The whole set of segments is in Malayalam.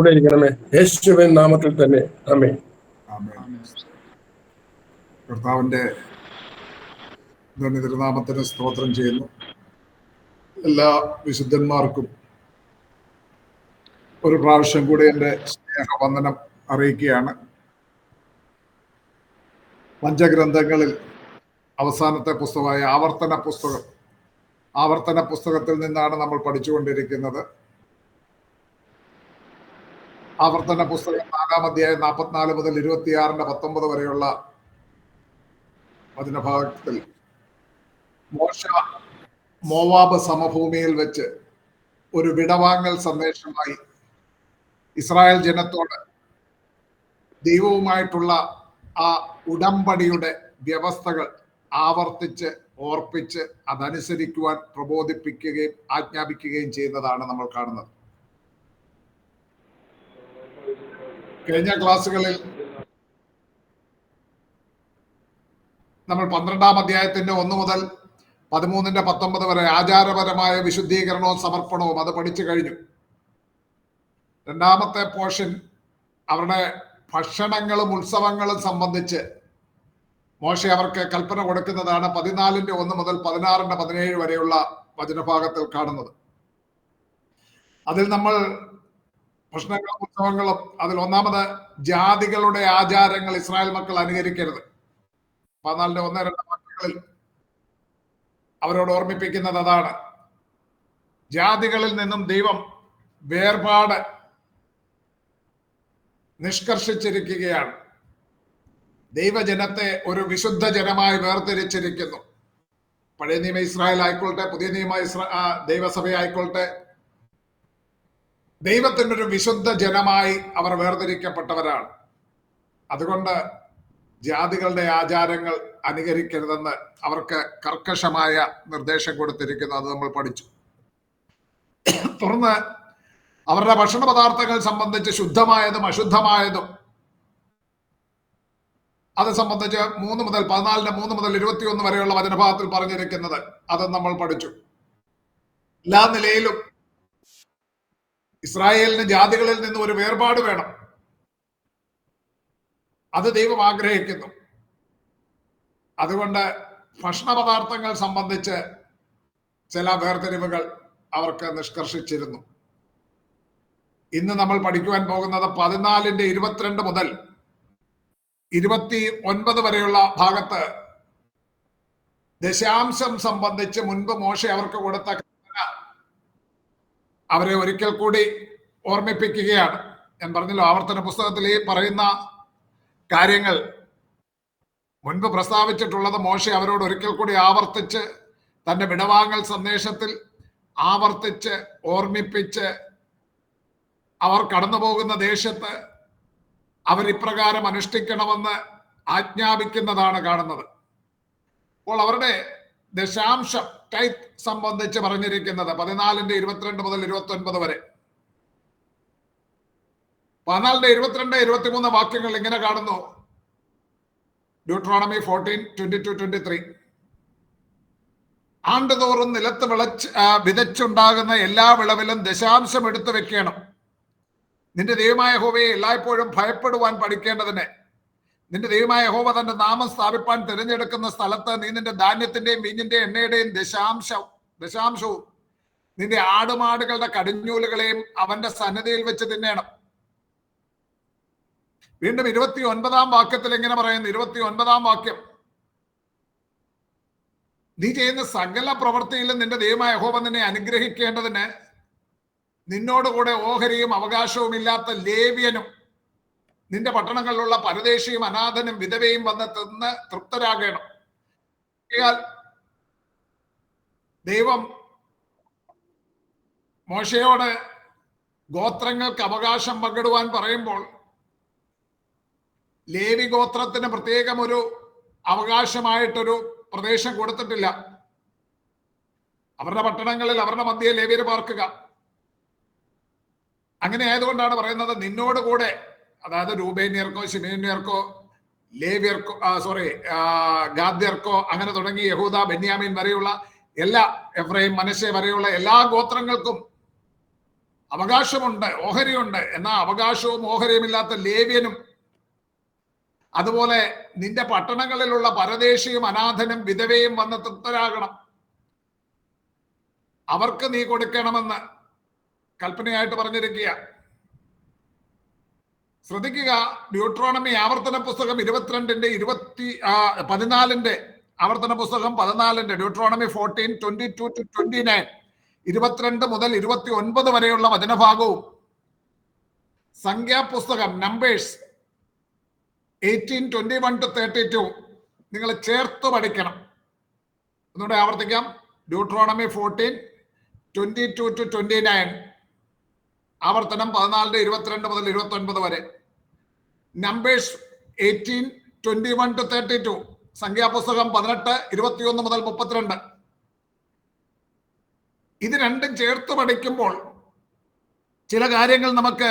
കൂടെ ഇരിക്കണമേ. യേശുവിൻ നാമത്തിൽ തന്നെ ആമേൻ. കർത്താവിന്റെ തിരുനാമത്തിന് സ്തോത്രം ചെയ്യുന്നു. എല്ലാ വിശുദ്ധന്മാർക്കും ഒരു പ്രാവശ്യം കൂടി എൻ്റെ സ്നേഹവന്ദനം അറിയിക്കുകയാണ്. പഞ്ചഗ്രന്ഥങ്ങളിൽ അവസാനത്തെ പുസ്തകമായ ആവർത്തന പുസ്തകത്തിൽ നിന്നാണ് നമ്മൾ പഠിച്ചുകൊണ്ടിരിക്കുന്നത്. ആവർത്തന പുസ്തകം 4-ാം അധ്യായം 44 മുതൽ 26-19 വരെയുള്ള വചനഭാഗത്തിൽ മോശ മോവാബ് സമഭൂമിയിൽ വെച്ച് ഒരു വിടവാങ്ങൽ സന്ദേശമായി ഇസ്രായേൽ ജനത്തോട് ദൈവവുമായിട്ടുള്ള ആ ഉടമ്പടിയുടെ വ്യവസ്ഥകൾ ആവർത്തിച്ച് ഓർപ്പിച്ച് അതനുസരിക്കുവാൻ പ്രബോധിപ്പിക്കുകയും ആജ്ഞാപിക്കുകയും ചെയ്യുന്നതാണ് നമ്മൾ കാണുന്നത്. കഴിഞ്ഞ ക്ലാസ്സുകളിൽ നമ്മൾ 12-ാം അധ്യായത്തിന്റെ 1 മുതൽ 13-19 വരെ ആചാരപരമായ വിശുദ്ധീകരണവും സമർപ്പണവും അത് പഠിച്ചു കഴിഞ്ഞു. രണ്ടാമത്തെ പോർഷൻ അവരുടെ ഭക്ഷണങ്ങളും ഉത്സവങ്ങളും സംബന്ധിച്ച് മോശെ അവർക്ക് കൽപ്പന കൊടുക്കുന്നതാണ് 14-ന്റെ 1 മുതൽ 16-ന്റെ 17 വരെയുള്ള വചനഭാഗത്തിൽ കാണുന്നത്. അതിൽ നമ്മൾ ഭക്ഷണങ്ങളും ഉത്സവങ്ങളും അതിൽ ഒന്നാമത് ജാതികളുടെ ആചാരങ്ങൾ ഇസ്രായേൽ മക്കൾ അനുകരിക്കരുത്. 14-ന്റെ 1-2 വാക്യങ്ങളിൽ അവരോട് ഓർമ്മിപ്പിക്കുന്നത് അതാണ്. ജാതികളിൽ നിന്നും ദൈവം വേർപാട് നിഷ്കർഷിച്ചിരിക്കുകയാണ്. ദൈവജനത്തെ ഒരു വിശുദ്ധ ജനമായി വേർതിരിച്ചിരിക്കുന്നു. പഴയ നിയമ ഇസ്രായേൽ ആയിക്കൊള്ളട്ടെ, പുതിയ നിയമ ദൈവസഭ ആയിക്കൊള്ളട്ടെ, ദൈവത്തിൻ്റെ ഒരു വിശുദ്ധ ജനമായി അവർ വേർതിരിക്കപ്പെട്ടവരാണ്. അതുകൊണ്ട് ജാതികളുടെ ആചാരങ്ങൾ അനുകരിക്കരുതെന്ന് അവർക്ക് കർക്കശമായ നിർദ്ദേശം കൊടുത്തിരിക്കുന്നു. അത് നമ്മൾ പഠിച്ചു. തുടർന്ന് അവരുടെ ഭക്ഷണ പദാർത്ഥങ്ങൾ സംബന്ധിച്ച് ശുദ്ധമായതും അശുദ്ധമായതും അത് സംബന്ധിച്ച് 14-ന്റെ 3 മുതൽ 21 വരെയുള്ള വചനഭാഗത്തിൽ പറഞ്ഞിരിക്കുന്നത് അത് നമ്മൾ പഠിച്ചു. എല്ലാ നിലയിലും ഇസ്രായേലിന് ജാതികളിൽ നിന്ന് ഒരു വേർപാട് വേണം. അത് ദൈവം ആഗ്രഹിക്കുന്നു. അതുകൊണ്ട് ഭക്ഷണ പദാർത്ഥങ്ങൾ സംബന്ധിച്ച് ചില വേർതിരിവുകൾ അവർക്ക് നിഷ്കർഷിച്ചിരുന്നു. ഇന്ന് നമ്മൾ പഠിക്കുവാൻ പോകുന്നത് 14-ന്റെ 22 മുതൽ 29 വരെയുള്ള ഭാഗത്ത് ദശാംശം സംബന്ധിച്ച് മുൻപ് മോശെ അവർക്ക് കൊടുത്ത കൽപ്പന അവരെ ഒരിക്കൽ കൂടി ഓർമ്മിപ്പിക്കുകയാണ്. ഞാൻ പറഞ്ഞല്ലോ, ആവർത്തന പുസ്തകത്തിൽ ഈ പറയുന്ന കാര്യങ്ങൾ മുൻപ് പ്രസ്താവിച്ചിട്ടുള്ളത് മോശെ അവരോട് ഒരിക്കൽ കൂടി ആവർത്തിച്ച് തന്റെ വിടവാങ്ങൽ സന്ദേശത്തിൽ ആവർത്തിച്ച് ഓർമ്മിപ്പിച്ച് അവർ കടന്നു പോകുന്ന ദേശത്ത് അവരിപ്രകാരം അനുഷ്ഠിക്കണമെന്ന് ആജ്ഞാപിക്കുന്നതാണ് കാണുന്നത്. അപ്പോൾ അവരുടെ ദശാംശം ടൈത്ത് സംബന്ധിച്ച് പറഞ്ഞിരിക്കുന്നത് 14-ന്റെ 22 മുതൽ 29 വരെ. 14-ന്റെ 22-23 വാക്യങ്ങൾ ഇങ്ങനെ കാണുന്നു. ഡ്യൂട്രോണമി 14:22-23. ആണ്ടുതോറും നിലത്ത് വിതച്ചുണ്ടാകുന്ന എല്ലാ വിളവിലും ദശാംശം എടുത്തു വെക്കണം. നിന്റെ ദൈവമായ യഹോവയെ എല്ലായ്പ്പോഴും ഭയപ്പെടുവാൻ പഠിക്കേണ്ടതിന് നിന്റെ ദൈവമായ യഹോവ തന്റെ നാമം സ്ഥാപിപ്പാൻ തിരഞ്ഞെടുക്കുന്ന സ്ഥലത്ത് നീ നിന്റെ ധാന്യത്തിന്റെയും വീഞ്ഞിന്റെയും എണ്ണയുടെയും ദശാംശവും നിന്റെ ആടുമാടുകളുടെ കടിഞ്ഞൂലുകളെയും അവന്റെ സന്നിധിയിൽ വെച്ച് തിന്നേണം. വീണ്ടും 29-ാം വാക്യത്തിൽ എങ്ങനെ പറയുന്നു? 29-ാം വാക്യം, നീ ചെയ്യുന്ന സകല പ്രവൃത്തിയിലും നിന്റെ ദൈവമായ യഹോവ നിന്നെ അനുഗ്രഹിക്കേണ്ടതിന് നിന്നോടുകൂടെ ഓഹരിയും അവകാശവും ഇല്ലാത്ത ലേവ്യനും നിന്റെ പട്ടണങ്ങളിലുള്ള പരദേശിയും അനാഥനും വിധവയും വന്ന് തിന്ന് തൃപ്തരാകണം. ദൈവം മോശയോട് ഗോത്രങ്ങൾക്ക് അവകാശം പങ്കിടുവാൻ പറയുമ്പോൾ ലേവി ഗോത്രത്തിന് പ്രത്യേകം ഒരു അവകാശമായിട്ടൊരു പ്രദേശം കൊടുത്തിട്ടില്ല. അവരുടെ പട്ടണങ്ങളിൽ അവരുടെ മധ്യേ ലേവ്യര് പാർക്കുക. അങ്ങനെ ആയതുകൊണ്ടാണ് പറയുന്നത് നിന്നോട് കൂടെ, അതായത് രൂബേന്യർക്കോ ശിമേന്യർക്കോ ലേവ്യർക്കോ ഗാദ്യർക്കോ അങ്ങനെ തുടങ്ങി യഹൂദ ബെന്യാമീൻ വരെയുള്ള എല്ലാ എഫ്രൈം മനശ്ശെ വരെയുള്ള എല്ലാ ഗോത്രങ്ങൾക്കും അവകാശമുണ്ട്, ഓഹരിയുണ്ട്. എന്നാൽ അവകാശവും ഓഹരിയും ഇല്ലാത്ത ലേവ്യനും അതുപോലെ നിന്റെ പട്ടണങ്ങളിലുള്ള പരദേശിയും അനാഥനും വിധവയും വന്ന് തൃപ്തരാകണം. അവർക്ക് നീ കൊടുക്കണമെന്ന് കൽപ്പനയായിട്ട് പറഞ്ഞിരിക്കുക. ശ്രദ്ധിക്കുക, ഡ്യൂട്രോണമി ആവർത്തന പുസ്തകം 14 ആവർത്തന പുസ്തകം 14 ഡ്യൂട്രോണമി 14:22-29 22 മുതൽ 29 വരെയുള്ള വചനഭാഗവും സംഖ്യാപുസ്തകം നമ്പേഴ്സ് 18:21-32 നിങ്ങൾ ചേർത്ത് പഠിക്കണം. ഒന്നുകൂടെ ആവർത്തിക്കാം. ഡ്യൂട്രോണമി 14:22-29 ആവർത്തനം 14:22 മുതൽ 29 വരെ. നമ്പേഴ്സ് 18:21-32 സംഖ്യാപുസ്തകം 18:21 മുതൽ 32. ഇത് രണ്ടും ചേർത്ത് പഠിക്കുമ്പോൾ ചില കാര്യങ്ങൾ നമുക്ക്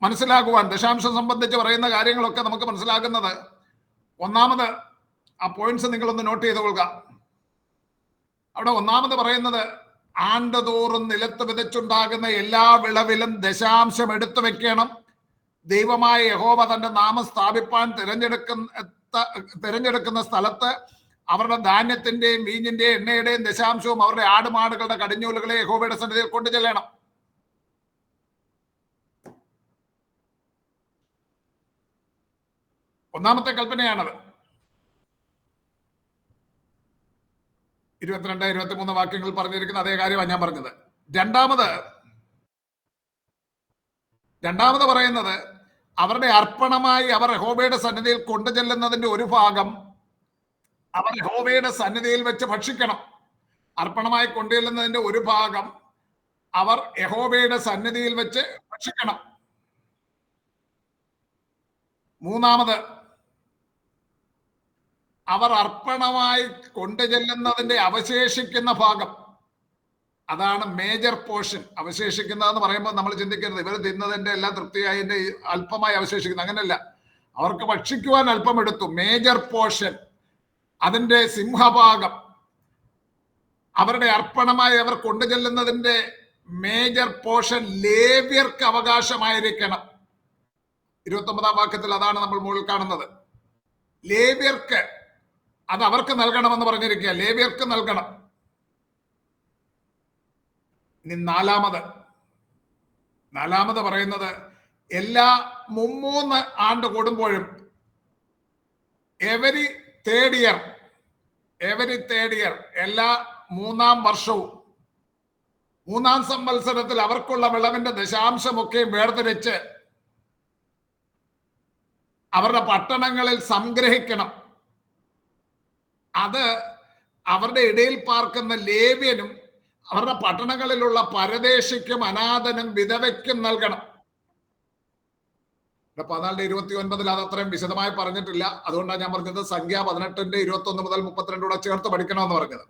മനസ്സിലാക്കുവാൻ, ദശാംശം സംബന്ധിച്ച് പറയുന്ന കാര്യങ്ങളൊക്കെ നമുക്ക് മനസ്സിലാക്കുന്നത്. ഒന്നാമത് ആ പോയിന്റ്സ് നിങ്ങളൊന്ന് നോട്ട് ചെയ്തുകൊള്ളുക. അവിടെ ഒന്നാമത് പറയുന്നത്, ആണ്ടുതോറും നിലത്ത് വിതച്ചുണ്ടാകുന്ന എല്ലാ വിളവിലും ദശാംശം എടുത്തു വെക്കണം. ദൈവമായ യഹോവ തന്റെ നാമം സ്ഥാപിപ്പാൻ തിരഞ്ഞെടുക്കുന്ന സ്ഥലത്ത് അവരുടെ ധാന്യത്തിന്റെയും വീഞ്ഞിന്റെയും എണ്ണയുടെയും ദശാംശവും അവരുടെ ആടുമാടുകളുടെ കടിഞ്ഞൂലുകളെ യഹോവയുടെ സന്നിധിയിൽ കൊണ്ടു ചെല്ലണം. ഒന്നാമത്തെ കൽപ്പനയാണത്. 22-23 വാക്യങ്ങൾ പറഞ്ഞിരിക്കുന്ന അതേ കാര്യമാണ് ഞാൻ പറഞ്ഞത്. രണ്ടാമത് പറയുന്നത്, അവരുടെ അർപ്പണമായി അവർ യഹോവയുടെ സന്നിധിയിൽ കൊണ്ടുചെല്ലുന്നതിന്റെ ഒരു ഭാഗം അവർ യഹോവയുടെ സന്നിധിയിൽ വെച്ച് ഭക്ഷിക്കണം. അർപ്പണമായി കൊണ്ടുചെല്ലുന്നതിന്റെ ഒരു ഭാഗം അവർ യഹോവയുടെ സന്നിധിയിൽ വെച്ച് ഭക്ഷിക്കണം. മൂന്നാമത്, അവർ അർപ്പണമായി കൊണ്ടുചെല്ലുന്നതിന്റെ അവശേഷിക്കുന്ന ഭാഗം, അതാണ് മേജർ പോർഷൻ. അവശേഷിക്കുന്നതെന്ന് പറയുമ്പോൾ നമ്മൾ ചിന്തിക്കരുത് ഇവർ തിന്നതിന്റെ എല്ലാം തൃപ്തിയായി അല്പമായി അവശേഷിക്കുന്നത്, അങ്ങനെയല്ല. അവർക്ക് ഭക്ഷിക്കുവാൻ അല്പം എടുത്തു. മേജർ പോർഷൻ, അതിന്റെ സിംഹഭാഗം അവരുടെ അർപ്പണമായി അവർ കൊണ്ടുചെല്ലുന്നതിന്റെ മേജർ പോർഷൻ ലേവ്യർക്ക് അവകാശമായിരിക്കണം. 29 വാക്യത്തിൽ അതാണ് നമ്മൾ മുകളിൽ കാണുന്നത്. ലേവ്യർക്ക് അത് അവർക്ക് നൽകണമെന്ന് പറഞ്ഞിരിക്കുക. ലേവ്യർക്ക് നൽകണം. ഇനി നാലാമത് പറയുന്നത്, എല്ലാ 3 ആണ്ട് കൂടുമ്പോഴും എവരി തേർഡ് ഇയർ എല്ലാ 3-ാം വർഷവും 3-ാം സംവത്സരത്തിൽ അവർക്കുള്ള വിളവിന്റെ ദശാംശമൊക്കെ വേർതിരിച്ച് അവരുടെ പട്ടണങ്ങളിൽ സംഗ്രഹിക്കണം. അത് അവരുടെ ഇടയിൽ പാർക്കുന്ന ലേവ്യനും അവരുടെ പട്ടണങ്ങളിലുള്ള പരദേശിക്കും അനാഥനും വിധവയ്ക്കും നൽകണം. 14:29 അത് അത്രയും വിശദമായി പറഞ്ഞിട്ടില്ല. അതുകൊണ്ടാണ് ഞാൻ പറഞ്ഞത് സംഖ്യ 18:21 മുതൽ 32 കൂടെ ചേർത്ത് പഠിക്കണമെന്ന് പറഞ്ഞത്.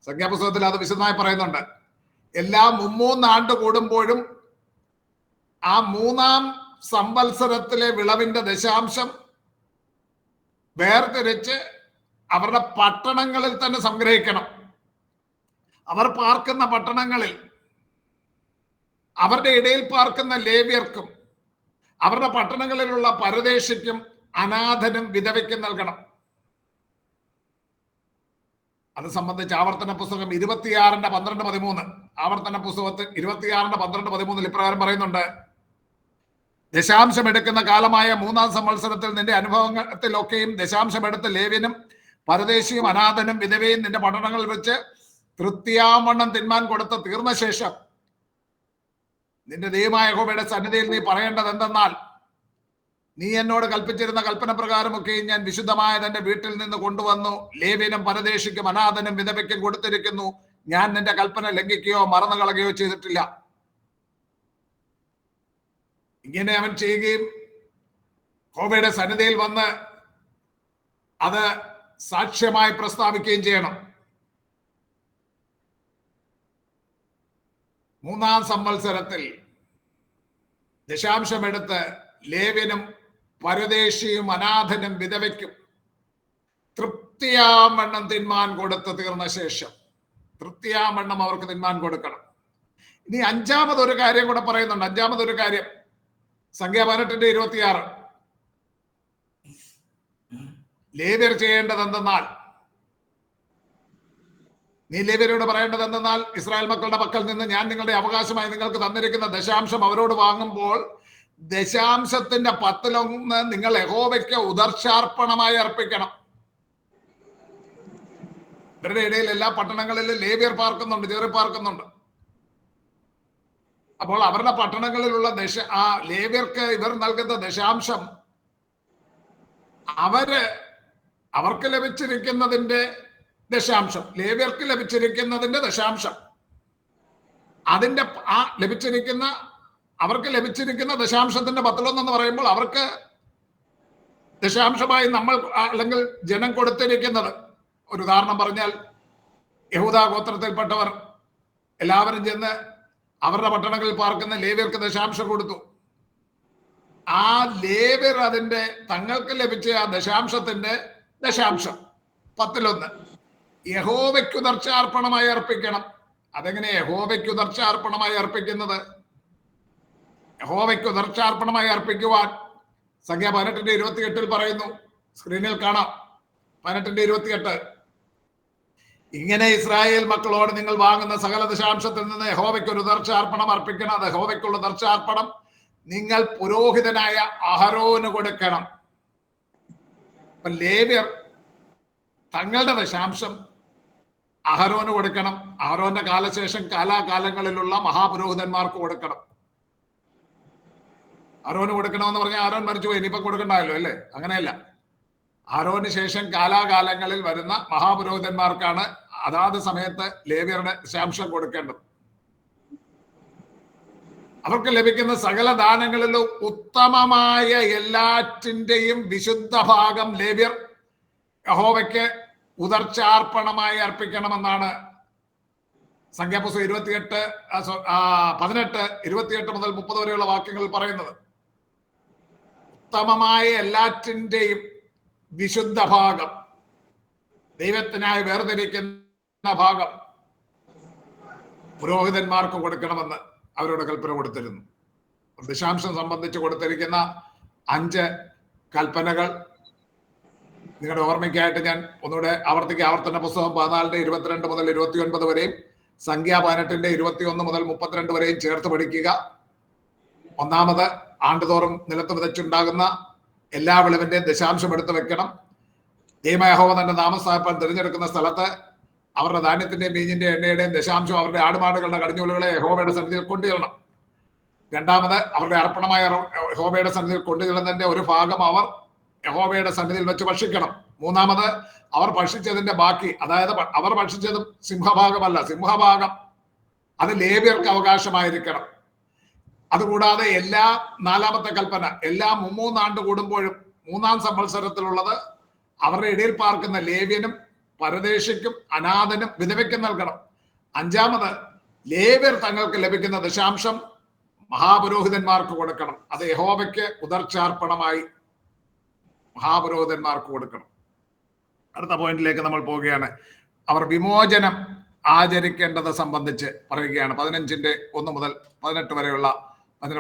സംഖ്യാപുസ്തകത്തിൽ അത് വിശദമായി പറയുന്നുണ്ട്. എല്ലാ 3 ആണ്ട് കൂടുമ്പോഴും ആ 3-ാം സംവത്സരത്തിലെ വിളവിന്റെ ദശാംശം വേർതിരിച്ച് അവരുടെ പട്ടണങ്ങളിൽ തന്നെ സംഗ്രഹിക്കണം. അവർ പാർക്കുന്ന പട്ടണങ്ങളിൽ അവരുടെ ഇടയിൽ പാർക്കുന്ന ലേവ്യർക്കും അവരുടെ പട്ടണങ്ങളിലുള്ള പരദേശിക്കും അനാഥനും വിധവയ്ക്കും നൽകണം. അത് സംബന്ധിച്ച് ആവർത്തന പുസ്തകം 26:12-13 ആവർത്തന പുസ്തകത്തിൽ 26:12-13 ഇപ്രകാരം പറയുന്നുണ്ട്. ദശാംശം എടുക്കുന്ന കാലമായ 3-ാം സംവത്സരത്തിൽ നിന്റെ അനുഭവത്തിലൊക്കെയും ദശാംശം എടുത്ത് ലേവ്യനും പരദേശിയും അനാഥനും വിധവയും നിന്റെ പട്ടണങ്ങളിൽ വെച്ച് തൃപ്തിയാവണ്ണം തിന്മാൻ കൊടുത്ത് തീർന്ന ശേഷം നിന്റെ ദൈവമായ യഹോവയുടെ സന്നിധിയിൽ നീ പറയേണ്ടത് എന്തെന്നാൽ, നീ എന്നോട് കൽപ്പിച്ചിരുന്ന കൽപ്പന പ്രകാരമൊക്കെയും ഞാൻ വിശുദ്ധമായ തന്റെ വീട്ടിൽ നിന്ന് കൊണ്ടുവന്നു ലേവ്യനും പരദേശിക്കും അനാഥനും വിധവയ്ക്കും കൊടുത്തിരിക്കുന്നു. ഞാൻ നിന്റെ കൽപ്പന ലംഘിക്കുകയോ മറന്നു കളയുകയോ ചെയ്തിട്ടില്ല. ഇങ്ങനെ അവൻ ചെയ്യുകയും യഹോവയുടെ സന്നിധിയിൽ വന്ന് അത് സാക്ഷ്യമായി പ്രസ്താവിക്കുകയും ചെയ്യണം. 3-ാം സംവത്സരത്തിൽ ദശാംശമെടുത്ത് ലേവ്യനും പരദേശിയും അനാഥനും വിധവയ്ക്കും തൃപ്തിയാവണ്ണം തിന്മാൻ കൊടുത്ത് തീർന്ന ശേഷം തൃപ്തിയാവണ്ണം അവർക്ക് തിന്മാൻ കൊടുക്കണം. ഇനി അഞ്ചാമതൊരു കാര്യം കൂടെ പറയുന്നുണ്ട്. അഞ്ചാമതൊരു കാര്യം സംഖ്യ 18:26. ലേവ്യർ ചെയ്യേണ്ടത് എന്തെന്നാൽ, നീ ലേവ്യരോട് പറയേണ്ടത് എന്തെന്നാൽ, ഇസ്രായേൽ മക്കളുടെ പക്കൽ നിന്ന് ഞാൻ നിങ്ങളുടെ അവകാശമായി നിങ്ങൾക്ക് തന്നിരിക്കുന്ന ദശാംശം അവരോട് വാങ്ങുമ്പോൾ ദശാംശത്തിന്റെ 10% നിങ്ങൾ യഹോവയ്ക്ക് ഉദർശാർപ്പണമായി അർപ്പിക്കണം. ഇവരുടെ ഇടയിൽ എല്ലാ പട്ടണങ്ങളിലും ലേവ്യർ പാർക്കുന്നുണ്ട്, ചേറി പാർക്കുന്നുണ്ട്. അപ്പോൾ അവരുടെ പട്ടണങ്ങളിലുള്ള ആ ലേവ്യർക്ക് ഇവർ നൽകുന്ന ദശാംശം അവർക്ക് ലഭിച്ചിരിക്കുന്നതിന്റെ ദശാംശം, ലേവ്യർക്ക് ലഭിച്ചിരിക്കുന്നതിന്റെ ദശാംശം, അതിന്റെ അവർക്ക് ലഭിച്ചിരിക്കുന്ന ദശാംശത്തിന്റെ 10% എന്ന് പറയുമ്പോൾ അവർക്ക് ദശാംശമായി നമ്മൾ അല്ലെങ്കിൽ ജനം കൊടുത്തിരിക്കുന്നത്, ഒരു ഉദാഹരണം പറഞ്ഞാൽ യഹൂദാ ഗോത്രത്തിൽപ്പെട്ടവർ എല്ലാവരും ചെന്ന് അവരുടെ പട്ടണങ്ങളിൽ പാർക്കുന്ന ലേവ്യർക്ക് ദശാംശം കൊടുത്തു. ആ ലേവ്യർ അതിന്റെ തങ്ങൾക്ക് ലഭിച്ച ആ ദശാംശത്തിന്റെ ദശാംശം 10% യഹോവയ്ക്ക് ഉദർശാർപ്പണമായി അർപ്പിക്കണം. അതെങ്ങനെ യഹോവയ്ക്ക് ഉദർശാർപ്പണമായി അർപ്പിക്കുന്നത്? യഹോവയ്ക്ക് ഉദർശാർപ്പണമായി അർപ്പിക്കുവാൻ സംഖ്യ 18:28 പറയുന്നു. സ്ക്രീനിൽ കാണാം. 18:28. ഇങ്ങനെ ഇസ്രായേൽ മക്കളോട് നിങ്ങൾ വാങ്ങുന്ന സകല ദശാംശത്തിൽ നിന്ന് യഹോവയ്ക്ക് ഒരു ദർശാർപ്പണം അർപ്പിക്കണം. അത് യഹോവയ്ക്കുള്ള ദർശാർപ്പണം നിങ്ങൾ പുരോഹിതനായ അഹരോന് കൊടുക്കണം. അപ്പൊ ലേവ്യർ തങ്ങളുടെ ദശാംശം അഹരോന് കൊടുക്കണം. അഹരോന്റെ കാലശേഷം കാലാകാലങ്ങളിലുള്ള മഹാപുരോഹിതന്മാർക്ക് കൊടുക്കണം. അഹരോന് കൊടുക്കണമെന്ന് പറഞ്ഞാൽ അഹരോൻ മരിച്ചുപോയി, ഇനിയിപ്പം കൊടുക്കണ്ടല്ലോ അല്ലേ? അങ്ങനെയല്ല. അഹരോന് ശേഷം കാലാകാലങ്ങളിൽ വരുന്ന മഹാപുരോഹിതന്മാർക്കാണ് അതാത് സമയത്ത് ലേവ്യരുടെ ദശാംശം കൊടുക്കേണ്ടത്. അവർക്ക് ലഭിക്കുന്ന സകല ദാനങ്ങളിലും ഉത്തമമായ എല്ലാറ്റിന്റെയും വിശുദ്ധ ഭാഗം ലേവ്യർ യഹോവയ്ക്ക് ഉദർശാർപ്പണമായി അർപ്പിക്കണമെന്നാണ് സംഖ്യാപുസ്തകം 18 മുതൽ 30 വരെയുള്ള വാക്യങ്ങൾ പറയുന്നത്. ഉത്തമമായ എല്ലാറ്റിന്റെയും വിശുദ്ധ ഭാഗം, ദൈവത്തിനായി വേർതിരിക്കുന്ന ഭാഗം പുരോഹിതന്മാർക്ക് കൊടുക്കണമെന്ന് അവരോട് കൽപ്പന കൊടുത്തിരുന്നു. ദശാംശം സംബന്ധിച്ച് കൊടുത്തിരിക്കുന്ന 5 കൽപ്പനകൾ നിങ്ങളുടെ ഓർമ്മയ്ക്കായിട്ട് ഞാൻ ഒന്നുകൂടെ ആവർത്തന പുസ്തകം 14:22 മുതൽ 29 വരെയും സംഖ്യ 18:21 മുതൽ 32 വരെയും ചേർത്ത് പഠിക്കുക. ഒന്നാമത്, ആണ്ടുതോറും നിലത്ത് വിതച്ചുണ്ടാകുന്ന എല്ലാ വിളവിന്റെയും ദശാംശം എടുത്തു വെക്കണം. ദൈവമായ യഹോവ തന്റെ നാമസ്ഥാപനം തിരഞ്ഞെടുക്കുന്ന സ്ഥലത്ത് അവരുടെ ധാന്യത്തിന്റെയും വീഞ്ഞിന്റെയും എണ്ണയുടെയും ദശാംശം അവരുടെ ആടുമാടുകളുടെ കടിഞ്ഞൂലുകളെ യഹോവയുടെ സന്നിധിയിൽ കൊണ്ടുചെല്ലണം. രണ്ടാമത്, അവരുടെ അർപ്പണമായ യഹോവയുടെ സന്നിധിയിൽ കൊണ്ടുചെല്ലുന്നതിന്റെ ഒരു ഭാഗം അവർ യഹോവയുടെ സന്നിധിയിൽ വെച്ച് ഭക്ഷിക്കണം. മൂന്നാമത്, അവർ ഭക്ഷിച്ചതിന്റെ ബാക്കി, അതായത് അവർ ഭക്ഷിച്ചതും സിംഹഭാഗമല്ല, സിംഹഭാഗം അത് ലേവ്യർക്ക് അവകാശമായിരിക്കണം. അതുകൂടാതെ നാലാമത്തെ കൽപ്പന, എല്ലാ 3 ആണ്ട് കൂടുമ്പോഴും 3-ാം സംവത്സരത്തിലുള്ളത് അവരുടെ ഇടയിൽ പാർക്കുന്ന ലേവ്യനും പരദേശിക്കും അനാഥനും വിധവയ്ക്കും നൽകണം. 5-ാമത്, ലേവ്യർ തങ്ങൾക്ക് ലഭിക്കുന്ന ദശാംശം മഹാപുരോഹിതന്മാർക്ക് കൊടുക്കണം. അത് യഹോവയ്ക്ക് ഉദർശാർപ്പണമായി മഹാപുരോഹിതന്മാർക്ക് കൊടുക്കണം. അടുത്ത പോയിന്റിലേക്ക് നമ്മൾ പോവുകയാണ്. അവർ വിമോചനം ആചരിക്കേണ്ടത് സംബന്ധിച്ച് പറയുകയാണ്. 15:1 മുതൽ 18 വരെയുള്ള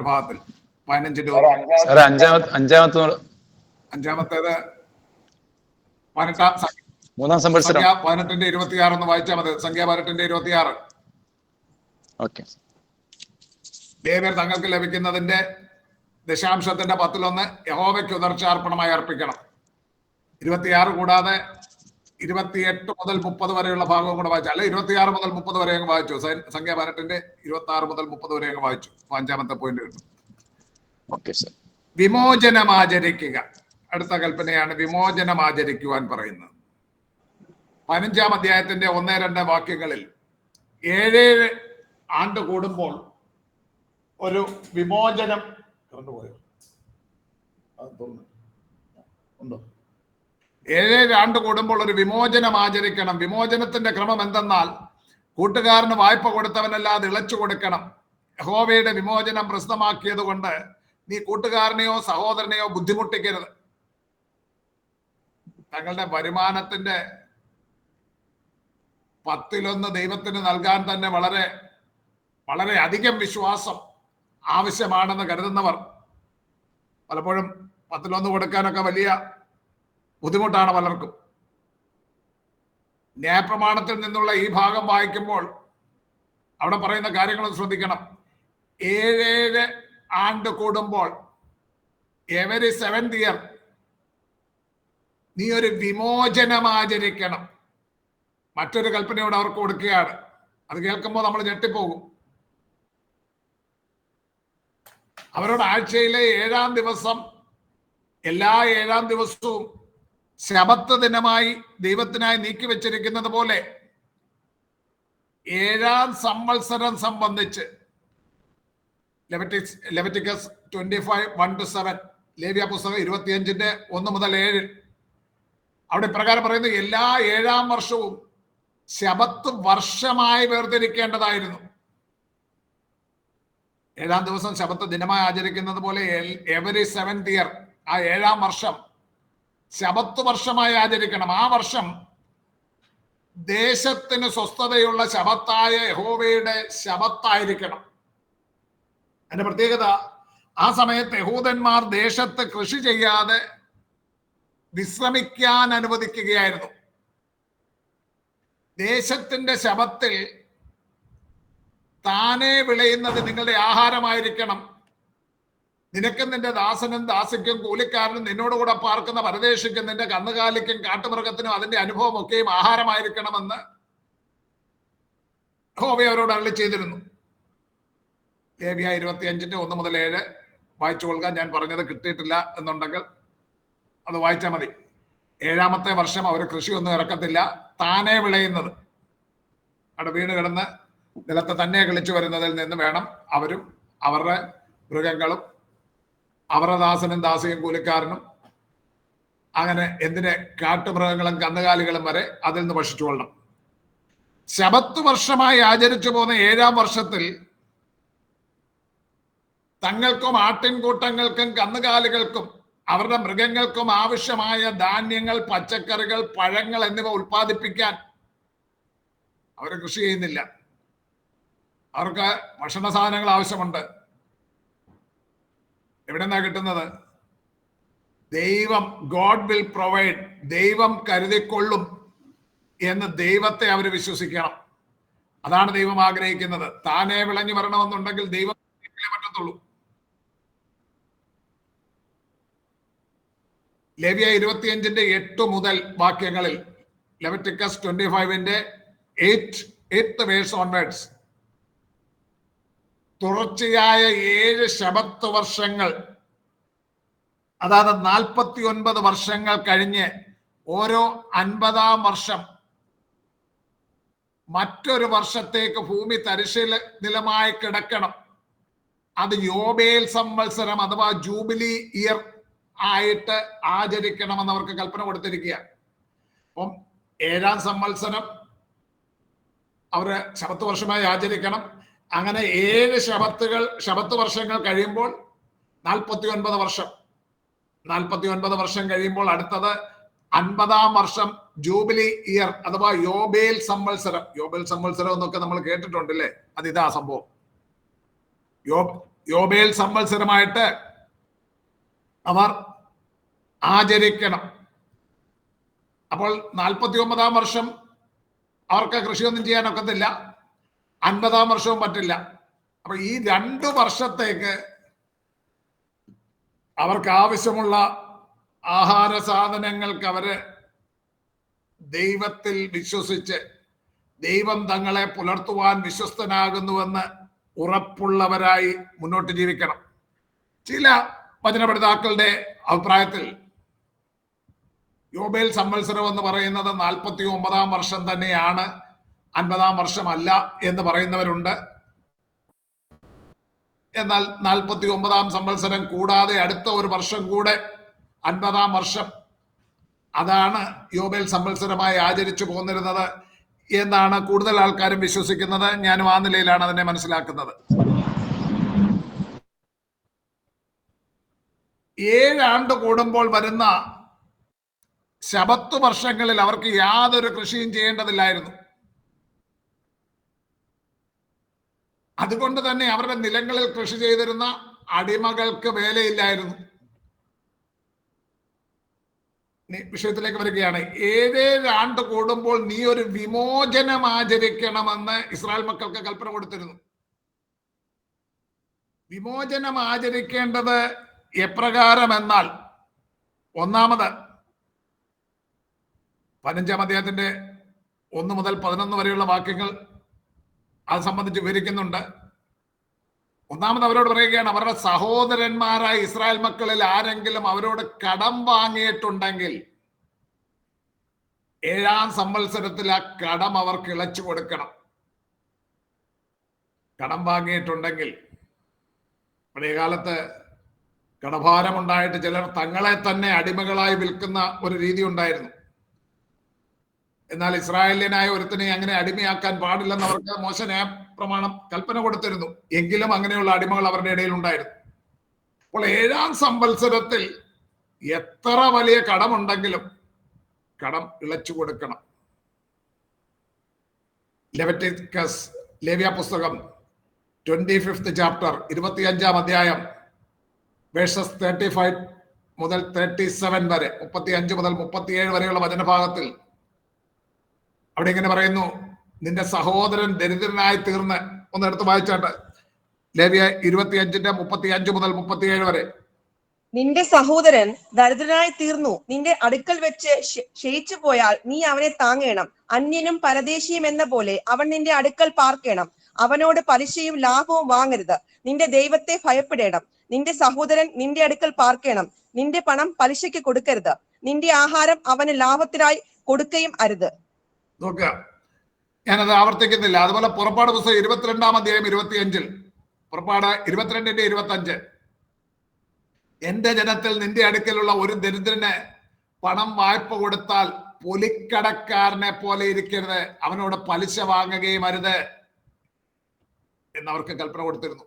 ഭാഗത്തിൽ 15-ന്റെ അഞ്ചാമത്തേത് 18:26 ഒന്ന് വായിച്ചാൽ മതി. സംഖ്യ 18:26. ലേവ്യർ തങ്ങൾക്ക് ലഭിക്കുന്നതിന്റെ ദശാംശത്തിന്റെ 10% യഹോവയ്ക്ക് ഉദർശാർപ്പണമായി അർപ്പിക്കണം. 26 കൂടാതെ 28 മുതൽ 30 വരെയുള്ള ഭാഗവും കൂടെ വായിച്ചു. അല്ലെ, 26 മുതൽ 30 വരെ അങ്ങ് വായിച്ചു. സംഖ്യ 18:26 മുതൽ 30 വരെ അങ്ങ് വായിച്ചു. 5-ാമത്തെ പോയിന്റ് കിട്ടും. വിമോചനം ആചരിക്കുക. അടുത്ത കൽപ്പനയാണ് വിമോചനം ആചരിക്കുവാൻ പറയുന്നത്. 15-ാം അധ്യായത്തിന്റെ 1-2 വാക്യങ്ങളിൽ 7 ആണ്ട് കൂടുമ്പോൾ ഒരു വിമോചനം ഉണ്ടോ? 7 ആണ്ട് കൂടുമ്പോൾ ഒരു വിമോചനം ആചരിക്കണം. വിമോചനത്തിന്റെ ക്രമം എന്തെന്നാൽ, കൂട്ടുകാരന് വായ്പ കൊടുത്തവനല്ലാതെ ഇളച്ചു കൊടുക്കണം. യഹോവയുടെ വിമോചനം പ്രസിദ്ധമാക്കിയത് കൊണ്ട് നീ കൂട്ടുകാരനെയോ സഹോദരനെയോ ബുദ്ധിമുട്ടിക്കരുത്. തങ്ങളുടെ വരുമാനത്തിന്റെ 10-1 ദൈവത്തിന് നൽകാൻ തന്നെ വളരെ വളരെ അധികം വിശ്വാസം ആവശ്യമാണെന്ന് കരുതുന്നവർ പലപ്പോഴും 10-1 കൊടുക്കാനൊക്കെ വലിയ ബുദ്ധിമുട്ടാണ് പലർക്കും. ന്യായപ്രമാണത്തിൽ നിന്നുള്ള ഈ ഭാഗം വായിക്കുമ്പോൾ അവിടെ പറയുന്ന കാര്യങ്ങൾ ശ്രദ്ധിക്കണം. 7 ആണ്ട് കൂടുമ്പോൾ എവരി 7th ഇയർ നീ ഒരു വിമോചനം ആചരിക്കണം. മറ്റൊരു കൽപ്പനയോട് അവർക്ക് കൊടുക്കുകയാണ്. അത് കേൾക്കുമ്പോൾ നമ്മൾ ഞെട്ടിപ്പോകും. അവരോട് ആഴ്ചയിലെ 7-ാം ദിവസം, എല്ലാ 7-ാം ദിവസവും ശബത്ത് ദിനമായി ദൈവത്തിനായി നീക്കി വെച്ചിരിക്കുന്നത് പോലെ 7-ാം സംവത്സരം സംബന്ധിച്ച് ലെവിറ്റിക്കസ് 25:1-7, ലേവ്യ പുസ്തകം 25-ന്റെ 1 മുതൽ 7 അവിടെ പ്രകാരം പറയുന്നത് എല്ലാ 7-ാം വർഷവും ശബത്ത് വർഷമായി വേർതിരിക്കേണ്ടതായിരുന്നു. 7-ാം ദിവസം ശബത്ത് ദിനമായി ആചരിക്കുന്നത് പോലെ എവരി 7th ഇയർ, ആ 7-ാം വർഷം ശബത്ത് വർഷമായി ആചരിക്കണം. ആ വർഷം ദേശത്തിന് സ്വസ്ഥതയുള്ള ശബത്തായ യഹോവയുടെ ശബത്തായിരിക്കണം. അതിന്റെ പ്രത്യേകത, ആ സമയത്ത് യഹൂദന്മാർ ദേശത്ത് കൃഷി ചെയ്യാതെ വിശ്രമിക്കാൻ അനുവദിക്കുകയായിരുന്നു. ദേശത്തിന്റെ ശബത്തിൽ താനെ വിളയുന്നത് നിങ്ങളുടെ ആഹാരമായിരിക്കണം. നിനക്കും നിന്റെ ദാസനും ദാസിക്കും കൂലിക്കാരനും നിന്നോടുകൂടെ പാർക്കുന്ന പരദേശിക്കും നിന്റെ കന്നുകാലിക്കും കാട്ടുമൃഗത്തിനും അതിന്റെ അനുഭവം ഒക്കെയും ആഹാരമായിരിക്കണമെന്ന് യഹോവ അവരോട് അരുളി ചെയ്തിരുന്നു. ലേവ്യ 25-ന്റെ 1 മുതൽ 7 വായിച്ചു കൊള്ളുക. ഞാൻ പറഞ്ഞത് കിട്ടിയിട്ടില്ല എന്നുണ്ടെങ്കിൽ അത് വായിച്ചാൽ മതി. 7-ാമത്തെ വർഷം അവർ കൃഷിയൊന്നും ഇറക്കത്തില്ല. താനെ വിളയുന്നത്, അവിടെ വീണ് കിടന്ന് നിലത്ത് തന്നെ കിളിച്ചു വരുന്നതിൽ നിന്ന് വേണം അവരും അവരുടെ മൃഗങ്ങളും അവരുടെ ദാസനും ദാസിയും കൂലിക്കാരനും അങ്ങനെ എന്തിന് കാട്ടുമൃഗങ്ങളും കന്നുകാലികളും വരെ അതിൽ നിന്ന് ഭക്ഷിച്ചുകൊള്ളണം. ശബത്ത് വർഷമായി ആചരിച്ചു പോകുന്ന 7-ാം വർഷത്തിൽ തങ്ങൾക്കും ആട്ടിൻകൂട്ടങ്ങൾക്കും കന്നുകാലികൾക്കും അവരുടെ മൃഗങ്ങൾക്കും ആവശ്യമായ ധാന്യങ്ങൾ, പച്ചക്കറികൾ, പഴങ്ങൾ എന്നിവ ഉൽപ്പാദിപ്പിക്കാൻ അവർ കൃഷി ചെയ്യുന്നില്ല. അവർക്ക് ഭക്ഷണ സാധനങ്ങൾ ആവശ്യമുണ്ട്. എവിടെ നിന്നാ കിട്ടുന്നത്? ദൈവം, ഗോഡ് വിൽ പ്രൊവൈഡ്, ദൈവം കരുതിക്കൊള്ളും എന്ന് ദൈവത്തെ അവർ വിശ്വസിക്കണം. അതാണ് ദൈവം ആഗ്രഹിക്കുന്നത്. താനെ വിളഞ്ഞു വരണമെന്നുണ്ടെങ്കിൽ ദൈവം പറ്റത്തുള്ളൂ. ലേവ്യ 25-ന്റെ 8 മുതൽ വാക്യങ്ങളിൽ, ലെവിറ്റിക്കസ് 25-ന്റെ 8th വേഴ്സ് ഓൺവേർഡ്സ്, തുടർച്ചയായ 7 ശബത്ത് വർഷങ്ങൾ, അതായത് 49 വർഷങ്ങൾ കഴിഞ്ഞ് ഓരോ 50-ാം വർഷം മറ്റൊരു വർഷത്തേക്ക് ഭൂമി തരിശിൽ നിലമായി കിടക്കണം. അത് യോബേൽ സംവത്സരം അഥവാ ജൂബിലി ഇയർ ആയിട്ട് ആചരിക്കണമെന്ന് അവർക്ക് കൽപ്പന കൊടുത്തിരിക്കുക. അപ്പം 7-ാം സംവത്സരം അവര് ശബത്ത് വർഷമായി ആചരിക്കണം. അങ്ങനെ 7 ശബത്ത് വർഷങ്ങൾ കഴിയുമ്പോൾ 49 വർഷം, 49 വർഷം കഴിയുമ്പോൾ അടുത്തത് 50-ാം വർഷം ജൂബിലി ഇയർ അഥവാ യോബേൽ സംവത്സരം. യോബേൽ സംവത്സരം എന്നൊക്കെ നമ്മൾ കേട്ടിട്ടുണ്ടല്ലേ? അതിതാ സംഭവം. യോബേൽ സംവത്സരമായിട്ട് അവർ ആചരിക്കണം. അപ്പോൾ 49-ാം വർഷം അവർക്ക് കൃഷിയൊന്നും ചെയ്യാനൊക്കത്തില്ല. 50-ാം വർഷവും പറ്റില്ല. അപ്പൊ ഈ 2 വർഷത്തേക്ക് അവർക്ക് ആവശ്യമുള്ള ആഹാര സാധനങ്ങൾക്ക് അവര് ദൈവത്തിൽ വിശ്വസിച്ച് ദൈവം തങ്ങളെ പുലർത്തുവാൻ വിശ്വസ്തനാകുന്നുവെന്ന് ഉറപ്പുള്ളവരായി മുന്നോട്ട് ജീവിക്കണം. ചില വചനപഠിതാക്കളുടെ അഭിപ്രായത്തിൽ യോബേൽ സംവത്സരം എന്ന് പറയുന്നത് 49-ാം വർഷം തന്നെയാണ്, 50-ാം വർഷമല്ല എന്ന് പറയുന്നവരുണ്ട്. എന്നാൽ 49-ാം സംവത്സരം കൂടാതെ അടുത്ത ഒരു വർഷം കൂടെ 50-ാം വർഷം, അതാണ് യോബേൽ സംവത്സരമായി ആചരിച്ചു പോന്നിരുന്നത് എന്നാണ് കൂടുതൽ ആൾക്കാരും വിശ്വസിക്കുന്നത്. ഞാനും ആ നിലയിലാണ് അതിനെ മനസ്സിലാക്കുന്നത്. 7 ആണ്ട് കൂടുമ്പോൾ വരുന്ന ശബത്ത് വർഷങ്ങളിൽ അവർക്ക് യാതൊരു കൃഷിയും ചെയ്യേണ്ടതില്ലായിരുന്നു. അതുകൊണ്ട് തന്നെ അവരുടെ നിലങ്ങളിൽ കൃഷി ചെയ്തിരുന്ന അടിമകൾക്ക് വേലയില്ലായിരുന്നു. വിഷയത്തിലേക്ക് വരികയാണ്. 7 ആണ്ട് കൂടുമ്പോൾ നീ ഒരു വിമോചനം ആചരിക്കണമെന്ന് ഇസ്രായേൽ മക്കൾക്ക് കൽപ്പന കൊടുത്തിരുന്നു. വിമോചനം ആചരിക്കേണ്ടത് എപ്രകാരം എന്നാൽ, ഒന്നാമത് 15-ാം അധ്യായത്തിന്റെ 1 മുതൽ 11 വരെയുള്ള വാക്യങ്ങൾ അത് സംബന്ധിച്ച് വിവരിക്കുന്നുണ്ട്. ഒന്നാമത് അവരോട് പറയുകയാണ്, അവരുടെ സഹോദരന്മാരായ ഇസ്രായേൽ മക്കളിൽ ആരെങ്കിലും അവരോട് കടം വാങ്ങിയിട്ടുണ്ടെങ്കിൽ 7-ാം സംവത്സരത്തിൽ ആ കടം അവർക്ക് ഇളച്ചു കൊടുക്കണം. കടം വാങ്ങിയിട്ടുണ്ടെങ്കിൽ, പഴയകാലത്ത് കടഭാരമുണ്ടായിട്ട് ചിലർ തങ്ങളെ തന്നെ അടിമകളായി വിൽക്കുന്ന ഒരു രീതി ഉണ്ടായിരുന്നു. എന്നാൽ ഇസ്രായേലിയനായ ഒരുത്തിനെ അങ്ങനെ അടിമയാക്കാൻ പാടില്ലെന്ന് അവർക്ക് മോശ ന്യായപ്രമാണം കൽപ്പന കൊടുത്തിരുന്നു. എങ്കിലും അങ്ങനെയുള്ള അടിമകൾ അവരുടെ ഇടയിൽ ഉണ്ടായിരുന്നു. അപ്പോൾ 7-ാം സംവത്സരത്തിൽ എത്ര വലിയ കടമുണ്ടെങ്കിലും കടം ഇളച്ചു കൊടുക്കണം. ലെവിറ്റിക്കസ്, ലേവ്യ പുസ്തകം 25th ചാപ്റ്റർ 25-ാം അധ്യായം വേഴ്സസ് 35 മുതൽ 37 വരെ, 35 മുതൽ 37 വരെയുള്ള വചനഭാഗത്തിൽ അവിടെ ഇങ്ങനെ പറയുന്നു, നിന്റെ സഹോദരൻ ദരിദ്രനായി തീർന്ന്, ഒന്ന് എടുത്ത് വായിച്ചാട്ട്, ലേവ്യ 25-ന്റെ 35 മുതൽ 37 വരെ. നിന്റെ സഹോദരൻ ദരിദ്രനായി തീർന്നു, നിന്റെ അടുക്കൽ വെച്ച് ക്ഷയിച്ചു പോയാൽ നീ അവനെ താങ്ങേണം. അന്യനും പരദേശിയും എന്ന പോലെ അവൻ നിന്റെ അടുക്കൽ പാർക്കണം. അവനോട് പലിശയും ലാഭവും വാങ്ങരുത്. നിന്റെ ദൈവത്തെ ഭയപ്പെടേണം. നിന്റെ സഹോദരൻ നിന്റെ അടുക്കൽ പാർക്കണം. നിന്റെ പണം പലിശയ്ക്ക് കൊടുക്കരുത്. നിന്റെ ആഹാരം അവന് ലാഭത്തിനായി കൊടുക്കുകയും അരുത്. നോക്കുക, ഞാനത് ആവർത്തിക്കുന്നില്ല. അതുപോലെ പുറപ്പാട് പുസ്തകം 22-ാം അധ്യായം 25-ൽ, പുറപ്പാട് 22-ന്റെ 25, എന്റെ ജനത്തിൽ നിന്റെ അടുക്കലുള്ള ഒരു ദരിദ്രന് പണം വായ്പ കൊടുത്താൽ പൊലിക്കടക്കാരനെ പോലെ ഇരിക്കരുത്, അവനോട് പലിശ വാങ്ങുകയും അരുത് എന്നവർക്ക് കൽപ്പന കൊടുത്തിരുന്നു.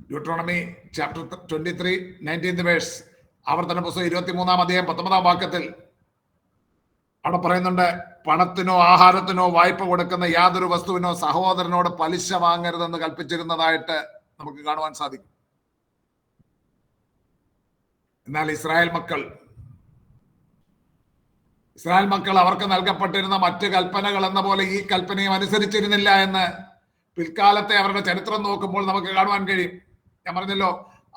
ഡ്യൂട്രോണമി ചാപ്റ്റർ 23 19th വേഴ്സ്, ആവർത്തന പുസ്തകം 23-ാം അധ്യായം 19-ാം വാക്യത്തിൽ അവിടെ പറയുന്നുണ്ട്, പണത്തിനോ ആഹാരത്തിനോ വായ്പ കൊടുക്കുന്ന യാതൊരു വസ്തുവിനോ സഹോദരനോട് പലിശ വാങ്ങരുതെന്ന് കൽപ്പിച്ചിരുന്നതായിട്ട് നമുക്ക് കാണുവാൻ സാധിക്കും. എന്നാൽ ഇസ്രായേൽ മക്കൾ അവർക്ക് നൽകപ്പെട്ടിരുന്ന മറ്റ് കൽപ്പനകൾ എന്ന പോലെ ഈ കൽപ്പനയും അനുസരിച്ചിരുന്നില്ല എന്ന് പിൽക്കാലത്തെ അവരുടെ ചരിത്രം നോക്കുമ്പോൾ നമുക്ക് കാണുവാൻ കഴിയും. ഞാൻ പറഞ്ഞല്ലോ,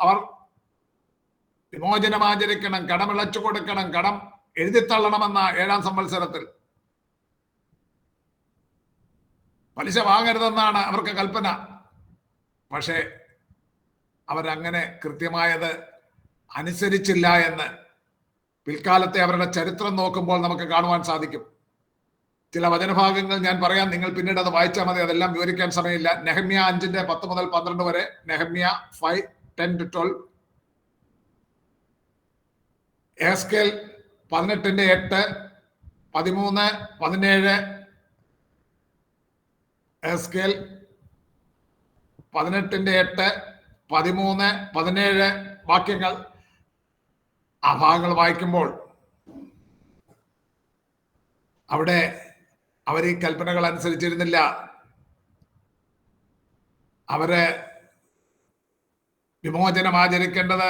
അവർ വിമോചനം ആചരിക്കണം, കടമിളച്ചു കൊടുക്കണം, കടം എഴുതിത്തള്ളണമെന്ന 7-ാം സംവത്സരത്തിൽ പലിശ വാങ്ങരുതെന്നാണ് അവർക്ക് കൽപ്പന. പക്ഷേ അവരങ്ങനെ കൃത്യമായത് അനുസരിച്ചില്ല എന്ന് പിൽക്കാലത്തെ അവരുടെ ചരിത്രം നോക്കുമ്പോൾ നമുക്ക് കാണുവാൻ സാധിക്കും. ചില വചനഭാഗങ്ങൾ ഞാൻ പറയാം, നിങ്ങൾ പിന്നീട് അത് വായിച്ചാൽ മതി, അതെല്ലാം വിവരിക്കാൻ സമയമില്ല. നെഹമ്യ 5-ന്റെ 10 മുതൽ 12 വരെ, നെഹമ്യ 5:10-12, എഹെസ്കേൽ 18-ന്റെ 8, 13, 17, എഹെസ്കേൽ 18-ന്റെ 8, 13, 17 വാക്യങ്ങൾ. ആ ഭാഗങ്ങൾ വായിക്കുമ്പോൾ അവിടെ അവർ ഈ കൽപ്പനകൾ അനുസരിച്ചിരുന്നില്ല. അവര് വിമോചനം ആചരിക്കേണ്ടത്,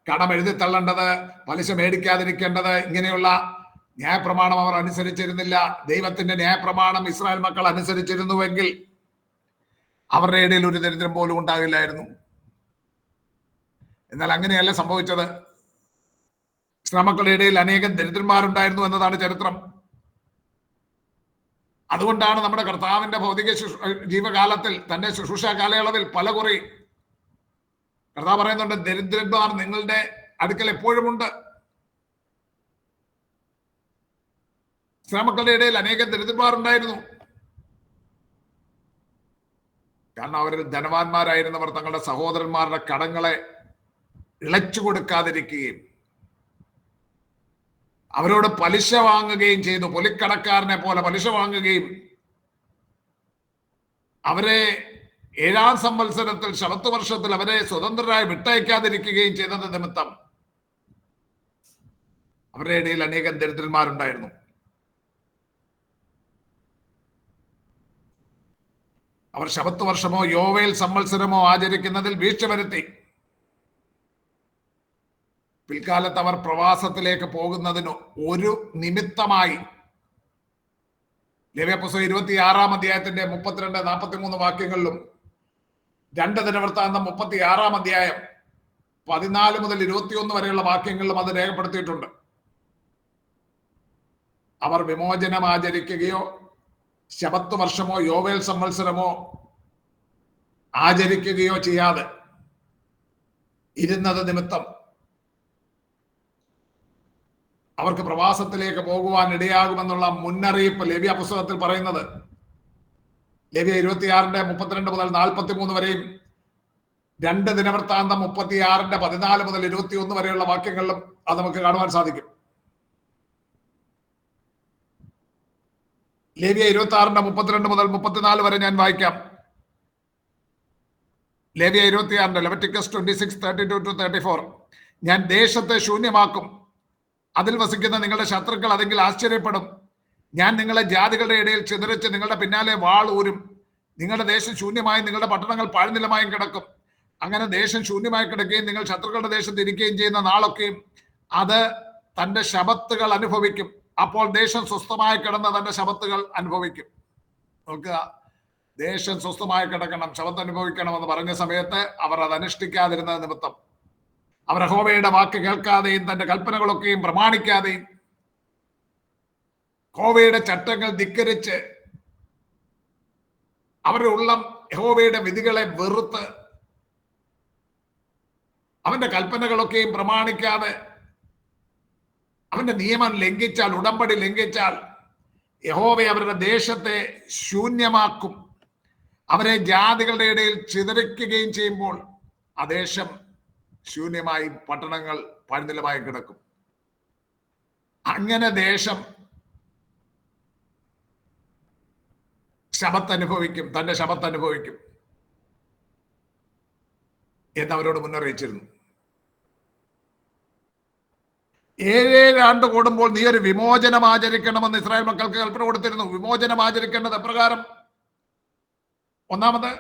കടം എഴുതിത്തള്ളേണ്ടത്, പലിശ മേടിക്കാതിരിക്കേണ്ടത്, ഇങ്ങനെയുള്ള ന്യായപ്രമാണം അവർ അനുസരിച്ചിരുന്നില്ല. ദൈവത്തിന്റെ ന്യായപ്രമാണം ഇസ്രായേൽ മക്കൾ അനുസരിച്ചിരുന്നുവെങ്കിൽ അവരുടെ ഇടയിൽ ഒരു ദരിദ്രം പോലും ഉണ്ടാകില്ലായിരുന്നു. എന്നാൽ അങ്ങനെയല്ല സംഭവിച്ചത്. ഇസ്രായേൽ മക്കളുടെ ഇടയിൽ അനേകം ദരിദ്രന്മാരുണ്ടായിരുന്നു എന്നതാണ് ചരിത്രം. അതുകൊണ്ടാണ് നമ്മുടെ കർത്താവിന്റെ ഭൗതിക ജീവകാലത്തിൽ, തന്റെ ശുശ്രൂഷ കാലയളവിൽ പലകുറി കർത്താവ് പറയുന്നുണ്ട്, ദരിദ്രന്മാർ നിങ്ങളുടെ അടുക്കൽ എപ്പോഴും ഉണ്ട്. ഇസ്രായേൽ മക്കളുടെ ഇടയിൽ അനേകം ദരിദ്രന്മാരുണ്ടായിരുന്നു. കാരണം അവരിൽ ധനവാന്മാരായിരുന്നവർ തങ്ങളുടെ സഹോദരന്മാരുടെ കടങ്ങളെ ഇളച്ചു കൊടുക്കാതിരിക്കുകയും അവരോട് പലിശ വാങ്ങുകയും ചെയ്തു. പൊലിക്കടക്കാരനെ പോലെ പലിശ വാങ്ങുകയും അവരെ 7-ാം സംവത്സരത്തിൽ, ശബത്ത് വർഷത്തിൽ അവരെ സ്വതന്ത്രരായി വിട്ടയക്കാതിരിക്കുകയും ചെയ്തത് നിമിത്തം അവരുടെ ഇടയിൽ അനേകം ദരിദ്രന്മാരുണ്ടായിരുന്നു. അവർ ശബത്ത് വർഷമോ യോവേൽ സംവത്സരമോ ആചരിക്കുന്നതിൽ വീഴ്ച വരുത്തി. പിൽക്കാലത്ത് അവർ പ്രവാസത്തിലേക്ക് പോകുന്നതിന് ഒരു നിമിത്തമായി ലേവ്യപുസ്തകം 26-ാം അധ്യായത്തിന്റെ 32-43 വാക്യങ്ങളിലും 2 ദിനവൃത്താന്തം 36-ാം അധ്യായം 14 മുതൽ 21 വരെയുള്ള വാക്യങ്ങളിലും അത് രേഖപ്പെടുത്തിയിട്ടുണ്ട്. അവർ വിമോചനം ആചരിക്കുകയോ ശബത്ത് വർഷമോ യോവേൽ സംവത്സരമോ ആചരിക്കുകയോ ചെയ്യാതെ ഇരുന്നത് നിമിത്തം അവർക്ക് പ്രവാസത്തിലേക്ക് പോകുവാൻ ഇടയാകുമെന്നുള്ള മുന്നറിയിപ്പ് ലേവ്യ പുസ്തകത്തിൽ പറയുന്നത്. ലേവ്യ 26-ന്റെ 32 മുതൽ 43 വരെയും 2 ദിനവൃത്താന്തം 36-ന്റെ 14 മുതൽ 21 വരെയുള്ള വാക്യങ്ങളിലും അത് നമുക്ക് കാണുവാൻ സാധിക്കും. ലേവ്യ 26-ന്റെ 32 മുതൽ 34 വരെ ഞാൻ വായിക്കാം. ലേവ്യ 26-ന്റെ ലെവിറ്റിക്കസ് 26:32-34. ഞാൻ ദേശത്തെ ശൂന്യമാക്കും, അതിൽ വസിക്കുന്ന നിങ്ങളുടെ ശത്രുക്കൾ അതെങ്കിൽ ആശ്ചര്യപ്പെടും. ഞാൻ നിങ്ങളെ ജാതികളുടെ ഇടയിൽ ചിതറിച്ച് നിങ്ങളുടെ പിന്നാലെ വാൾ ഊരും. നിങ്ങളുടെ ദേശം ശൂന്യമായും നിങ്ങളുടെ പട്ടണങ്ങൾ പാഴ്നിലമായും കിടക്കും. അങ്ങനെ ദേശം ശൂന്യമായി കിടക്കുകയും നിങ്ങൾ ശത്രുക്കളുടെ ദേശത്ത് ഇരിക്കുകയും ചെയ്യുന്ന നാളൊക്കെയും അത് തന്റെ ശബത്തുകൾ അനുഭവിക്കും. അപ്പോൾ ദേശം സ്വസ്ഥമായി കിടന്ന് തന്റെ ശബത്തുകൾ അനുഭവിക്കും. നോക്കുക, ദേശം സ്വസ്ഥമായി കിടക്കണം, ശബത്ത് അനുഭവിക്കണം എന്ന് പറഞ്ഞ സമയത്ത് അവർ അത് അനുഷ്ഠിക്കാതിരുന്ന നിമിത്തം, അവർ യഹോവയുടെ വാക്ക് കേൾക്കാതെയും തന്റെ കൽപ്പനകളൊക്കെയും പ്രമാണിക്കാതെയും യഹോവയുടെ ചട്ടങ്ങൾ ധിക്കരിച്ച് അവരുടെ ഉള്ളം യഹോവയുടെ വിധികളെ വെറുത്ത് അവന്റെ കൽപ്പനകളൊക്കെയും പ്രമാണിക്കാതെ അവന്റെ നിയമം ലംഘിച്ചാൽ, ഉടമ്പടി ലംഘിച്ചാൽ യഹോവ അവരുടെ ദേശത്തെ ശൂന്യമാക്കും. അവരെ ജാതികളുടെ ഇടയിൽ ചിതറിക്കുകയും ചെയ്യുമ്പോൾ ആ ദേശം ശൂന്യമായി, പട്ടണങ്ങൾ പാഴ്നിലമായി കിടക്കും. അങ്ങനെ ദേശം ശബത്ത് അനുഭവിക്കും, തന്റെ ശബത്ത് അനുഭവിക്കും എന്നവരോട് മുന്നറിയിച്ചിരുന്നു. 7 ആണ്ട് കൂടുമ്പോൾ നീ ഒരു വിമോചനം ആചരിക്കണമെന്ന് ഇസ്രായേൽ മക്കൾക്ക് കൽപ്പന കൊടുത്തിരുന്നു. വിമോചനം ആചരിക്കേണ്ടത് എപ്രകാരം? ഒന്നാമത്,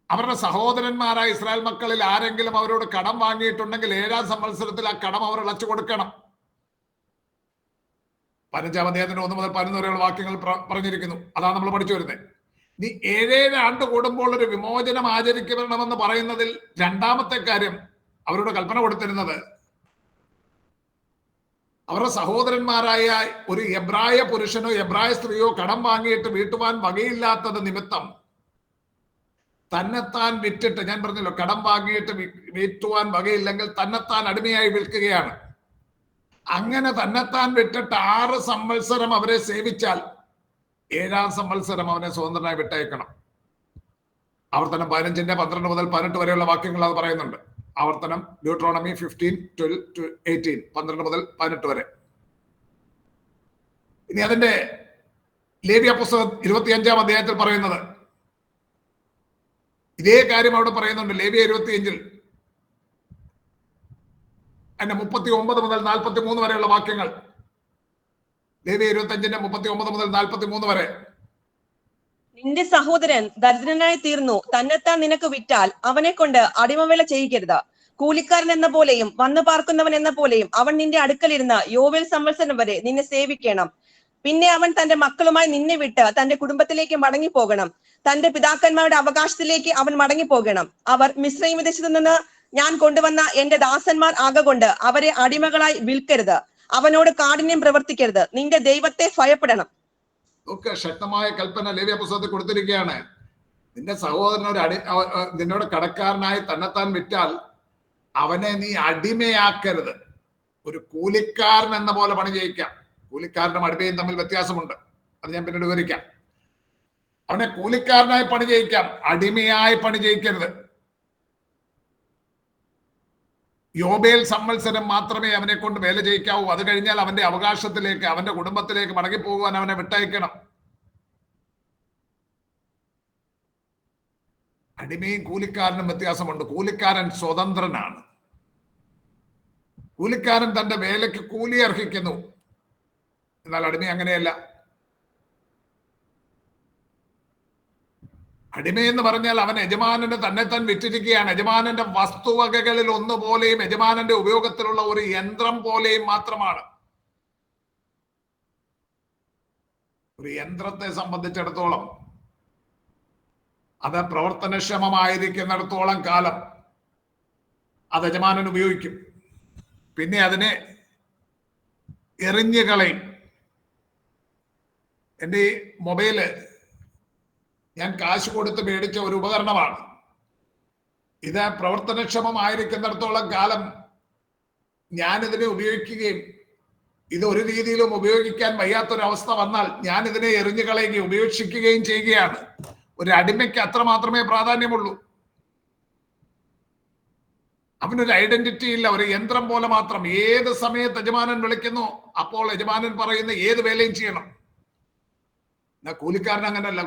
അവരുടെ സഹോദരന്മാരായ ഇസ്രായേൽ മക്കളിൽ ആരെങ്കിലും അവരോട് കടം വാങ്ങിയിട്ടുണ്ടെങ്കിൽ 7-ാം സംവത്സരത്തിൽ ആ കടം അവർ അടച്ചു കൊടുക്കണം. 15-ാം അധ്യായത്തിന് 1 മുതൽ 11 വരെയുള്ള വാക്യങ്ങൾ പറഞ്ഞിരിക്കുന്നു. അതാണ് നമ്മൾ പഠിച്ചു വരുന്നത്. നീ 7 ആണ്ട് കൂടുമ്പോൾ ഒരു വിമോചനം ആചരിക്കണമെന്ന് പറയുന്നതിൽ രണ്ടാമത്തെ കാര്യം അവരോട് കൽപ്പന കൊടുത്തിരുന്നത്, അവരുടെ സഹോദരന്മാരായ ഒരു എബ്രായ പുരുഷനോ എബ്രായ സ്ത്രീയോ കടം വാങ്ങിയിട്ട് വീട്ടുവാൻ വകയില്ലാത്തത് നിമിത്തം തന്നെത്താൻ വിറ്റിട്ട്, ഞാൻ പറഞ്ഞല്ലോ, കടം വാങ്ങിയിട്ട് വീട്ടുവാൻ വകയില്ലെങ്കിൽ തന്നെത്താൻ അടിമയായി വിൽക്കുകയാണ്. അങ്ങനെ തന്നെത്താൻ വിട്ടിട്ട് 6 സംവത്സരം അവരെ സേവിച്ചാൽ 7-ാം സംവത്സരം അവനെ സ്വതന്ത്രനായി വിട്ടയക്കണം. ആവർത്തനം 15-ന്റെ 12 മുതൽ 18 വരെയുള്ള വാക്യങ്ങൾ അത് പറയുന്നുണ്ട്. ആവർത്തനം ഡ്യൂട്രോണമി 15:12-18, 12 മുതൽ 18 വരെ. ഇനി അതിന്റെ ലേവ്യ പുസ്തകം 25-ാം അധ്യായത്തിൽ പറയുന്നത് ഇതേ കാര്യം അവിടെ പറയുന്നുണ്ട്. ലേവ്യ 25-ൽ അതിന്റെ 39 മുതൽ 43 വരെയുള്ള വാക്യങ്ങൾ. ലേവ്യ 25-ന്റെ 39 മുതൽ 43 വരെ. നിന്റെ സഹോദരൻ ദരിദ്രനായി തീർന്നു, തന്നെത്താൻ നിനക്ക് വിറ്റാൽ അവനെ കൊണ്ട് അടിമവേല ചെയ്യിക്കരുത്. കൂലിക്കാരൻ എന്ന പോലെയും വന്നു പാർക്കുന്നവൻ എന്ന പോലെയും അവൻ നിന്റെ അടുക്കലിരുന്ന് യോവേൽ സംവത്സരം വരെ നിന്നെ സേവിക്കണം. പിന്നെ അവൻ തന്റെ മക്കളുമായി നിന്നെ വിട്ട് തന്റെ കുടുംബത്തിലേക്ക് മടങ്ങിപ്പോകണം. തന്റെ പിതാക്കന്മാരുടെ അവകാശത്തിലേക്ക് അവൻ മടങ്ങിപ്പോകണം. അവർ മിസ്രയീം ദേശത്തു നിന്ന് ഞാൻ കൊണ്ടുവന്ന എന്റെ ദാസന്മാർ ആകൊണ്ട് അവരെ അടിമകളായി വിൽക്കരുത്. അവനോട് കാഠിന്യം പ്രവർത്തിക്കരുത്. നിന്റെ ദൈവത്തെ ഭയപ്പെടണം. ഒക്കെ ശക്തമായ കൽപ്പന ലേവ്യ പുസ്തകത്തിൽ കൊടുത്തിരിക്കുകയാണ്. നിന്റെ സഹോദരൻ നിന്നോട് കടക്കാരനായി തന്നെത്താൻ വിറ്റാൽ അവനെ നീ അടിമയാക്കരുത്. ഒരു കൂലിക്കാരൻ എന്ന പോലെ പണി ചെയ്യിക്കാം. കൂലിക്കാരനും അടിമയും തമ്മിൽ വ്യത്യാസമുണ്ട്, അത് ഞാൻ പിന്നീട് വിവരിക്കാം. അവനെ കൂലിക്കാരനായി പണി ചെയ്യിക്കാം, അടിമയായി പണി ചെയ്യിക്കരുത്. യോബേൽ സംവത്സരം മാത്രമേ അവനെ കൊണ്ട് വേല ചെയ്യിക്കാവൂ. അത് കഴിഞ്ഞാൽ അവന്റെ അവകാശത്തിലേക്ക്, അവന്റെ കുടുംബത്തിലേക്ക് മടങ്ങിപ്പോകുവാൻ അവനെ വിട്ടയക്കണം. അടിമയും കൂലിക്കാരനും വ്യത്യാസമുണ്ട്. കൂലിക്കാരൻ സ്വതന്ത്രനാണ്. കൂലിക്കാരൻ തന്റെ വേലയ്ക്ക് കൂലി അർഹിക്കുന്നു. എന്നാൽ അടിമ അങ്ങനെയല്ല. അടിമയെന്ന് പറഞ്ഞാൽ അവൻ യജമാനന് തന്നെ താൻ വിറ്റിരിക്കുകയാണ്. യജമാനന്റെ വസ്തുവകകളിൽ ഒന്നുപോലെയും യജമാനന്റെ ഉപയോഗത്തിലുള്ള ഒരു യന്ത്രം പോലെയും മാത്രമാണ്. ഒരു യന്ത്രത്തെ സംബന്ധിച്ചിടത്തോളം അത് പ്രവർത്തനക്ഷമമായിരിക്കുന്നിടത്തോളം കാലം അത് യജമാനൻ ഉപയോഗിക്കും. പിന്നെ അതിനെ എറിഞ്ഞു കളയും. എൻ്റെ ഈ മൊബൈല് ഞാൻ കാശ് കൊടുത്ത് മേടിച്ച ഒരു ഉപകരണമാണ്. ഇത് പ്രവർത്തനക്ഷമമായിരിക്കുന്നിടത്തോളം കാലം ഞാനിതിനെ ഉപയോഗിക്കുകയും ഇത് ഒരു രീതിയിലും ഉപയോഗിക്കാൻ വയ്യാത്തൊരവസ്ഥ വന്നാൽ ഞാൻ ഇതിനെ എറിഞ്ഞു കളയുകയും ഉപേക്ഷിക്കുകയും ചെയ്യുകയാണ്. ഒരു അടിമയ്ക്ക് അത്ര മാത്രമേ പ്രാധാന്യമുള്ളൂ. അവനൊരു ഐഡന്റിറ്റി ഇല്ല, ഒരു യന്ത്രം പോലെ മാത്രം. ഏത് സമയത്ത് യജമാനൻ വിളിക്കുന്നു അപ്പോൾ യജമാനൻ പറയുന്ന ഏത് വേലയും ചെയ്യണം. എന്നാ കൂലിക്കാരൻ അങ്ങനല്ല.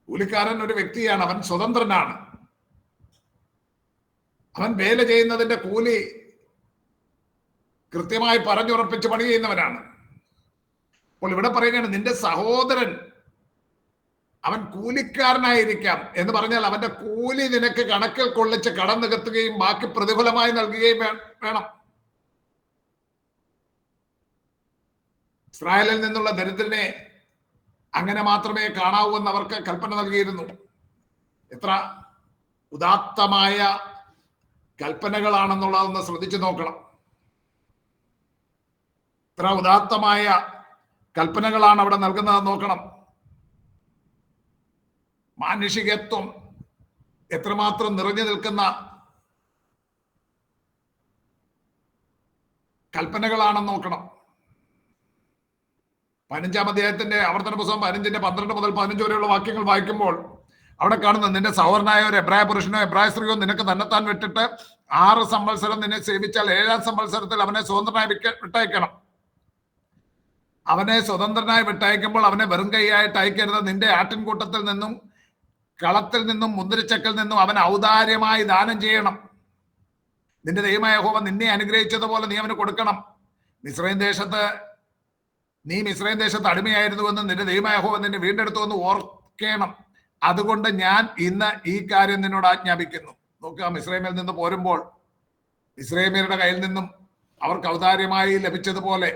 കൂലിക്കാരൻ ഒരു വ്യക്തിയാണ്, അവൻ സ്വതന്ത്രനാണ്. അവൻ വേല ചെയ്യുന്നതിന്റെ കൂലി കൃത്യമായി പറഞ്ഞുറപ്പിച്ച് പണി ചെയ്യുന്നവനാണ്. അപ്പോൾ ഇവിടെ പറയുകയാണ്, നിന്റെ സഹോദരൻ അവൻ കൂലിക്കാരനായിരിക്കാം എന്ന് പറഞ്ഞാൽ അവന്റെ കൂലി നിനക്ക് കണക്കിൽ കൊള്ളിച്ച് കടം നികത്തുകയും ബാക്കി പ്രതിഫലമായി നൽകുകയും വേണം. ഇസ്രായേലിൽ നിന്നുള്ള ദരിദ്രനെ അങ്ങനെ മാത്രമേ കാണാവൂ എന്ന് അവർക്ക് കൽപ്പന നൽകിയിരുന്നു. എത്ര ഉദാത്തമായ കൽപ്പനകളാണെന്നുള്ളതൊന്ന് ശ്രദ്ധിച്ചു നോക്കണം. എത്ര ഉദാത്തമായ കൽപ്പനകളാണ് അവിടെ നൽകുന്നത് നോക്കണം. മാനുഷികത്വം എത്രമാത്രം നിറഞ്ഞു നിൽക്കുന്ന കൽപ്പനകളാണെന്ന് നോക്കണം. 15-ാം അധ്യായത്തിന്റെ ആവർത്തന പുസ്തകം 15-ന്റെ 12 മുതൽ 15 വരെയുള്ള വാക്യങ്ങൾ വായിക്കുമ്പോൾ അവിടെ കാണുന്നത്, നിന്റെ സഹോദരനായ ഒരു എബ്രായ പുരുഷനോ എബ്രായ സ്ത്രീയോ നിനക്ക് തന്നെത്താൻ വിട്ടിട്ട് 6 സംവത്സരം നിന്നെ സേവിച്ചാൽ 7-ാം സംവത്സരത്തിൽ അവനെ സ്വതന്ത്രനായി വിട്ടയക്കണം. അവനെ സ്വതന്ത്രനായി വിട്ടയക്കുമ്പോൾ അവനെ വെറും കൈയായിട്ട് അയക്കരുത്. നിന്റെ ആട്ടിൻകൂട്ടത്തിൽ നിന്നും കളത്തിൽ നിന്നും മുന്തിരിച്ചക്കിൽ നിന്നും അവൻ ഔദാര്യമായി ദാനം ചെയ്യണം. നിന്റെ ദൈവമായ യഹോവ നിന്നെ അനുഗ്രഹിച്ചതുപോലെ നീ അവന് കൊടുക്കണം. മിസ്രയീം ദേശത്ത് അടിമയായിരുന്നുവെന്ന് നിന്റെ ദൈവമായ യഹോവ നിന്നെ വീണ്ടെടുത്തുവെന്ന് ഓർക്കണം. അതുകൊണ്ട് ഞാൻ ഇന്ന് ഈ കാര്യം നിന്നോട് ആജ്ഞാപിക്കുന്നു. നോക്കുക, മിസ്രയീമിൽ നിന്ന് പോരുമ്പോൾ മിസ്രയീമ്യരുടെ കയ്യിൽ നിന്നും അവർക്ക് ഔദാര്യമായി ലഭിച്ചതുപോലെ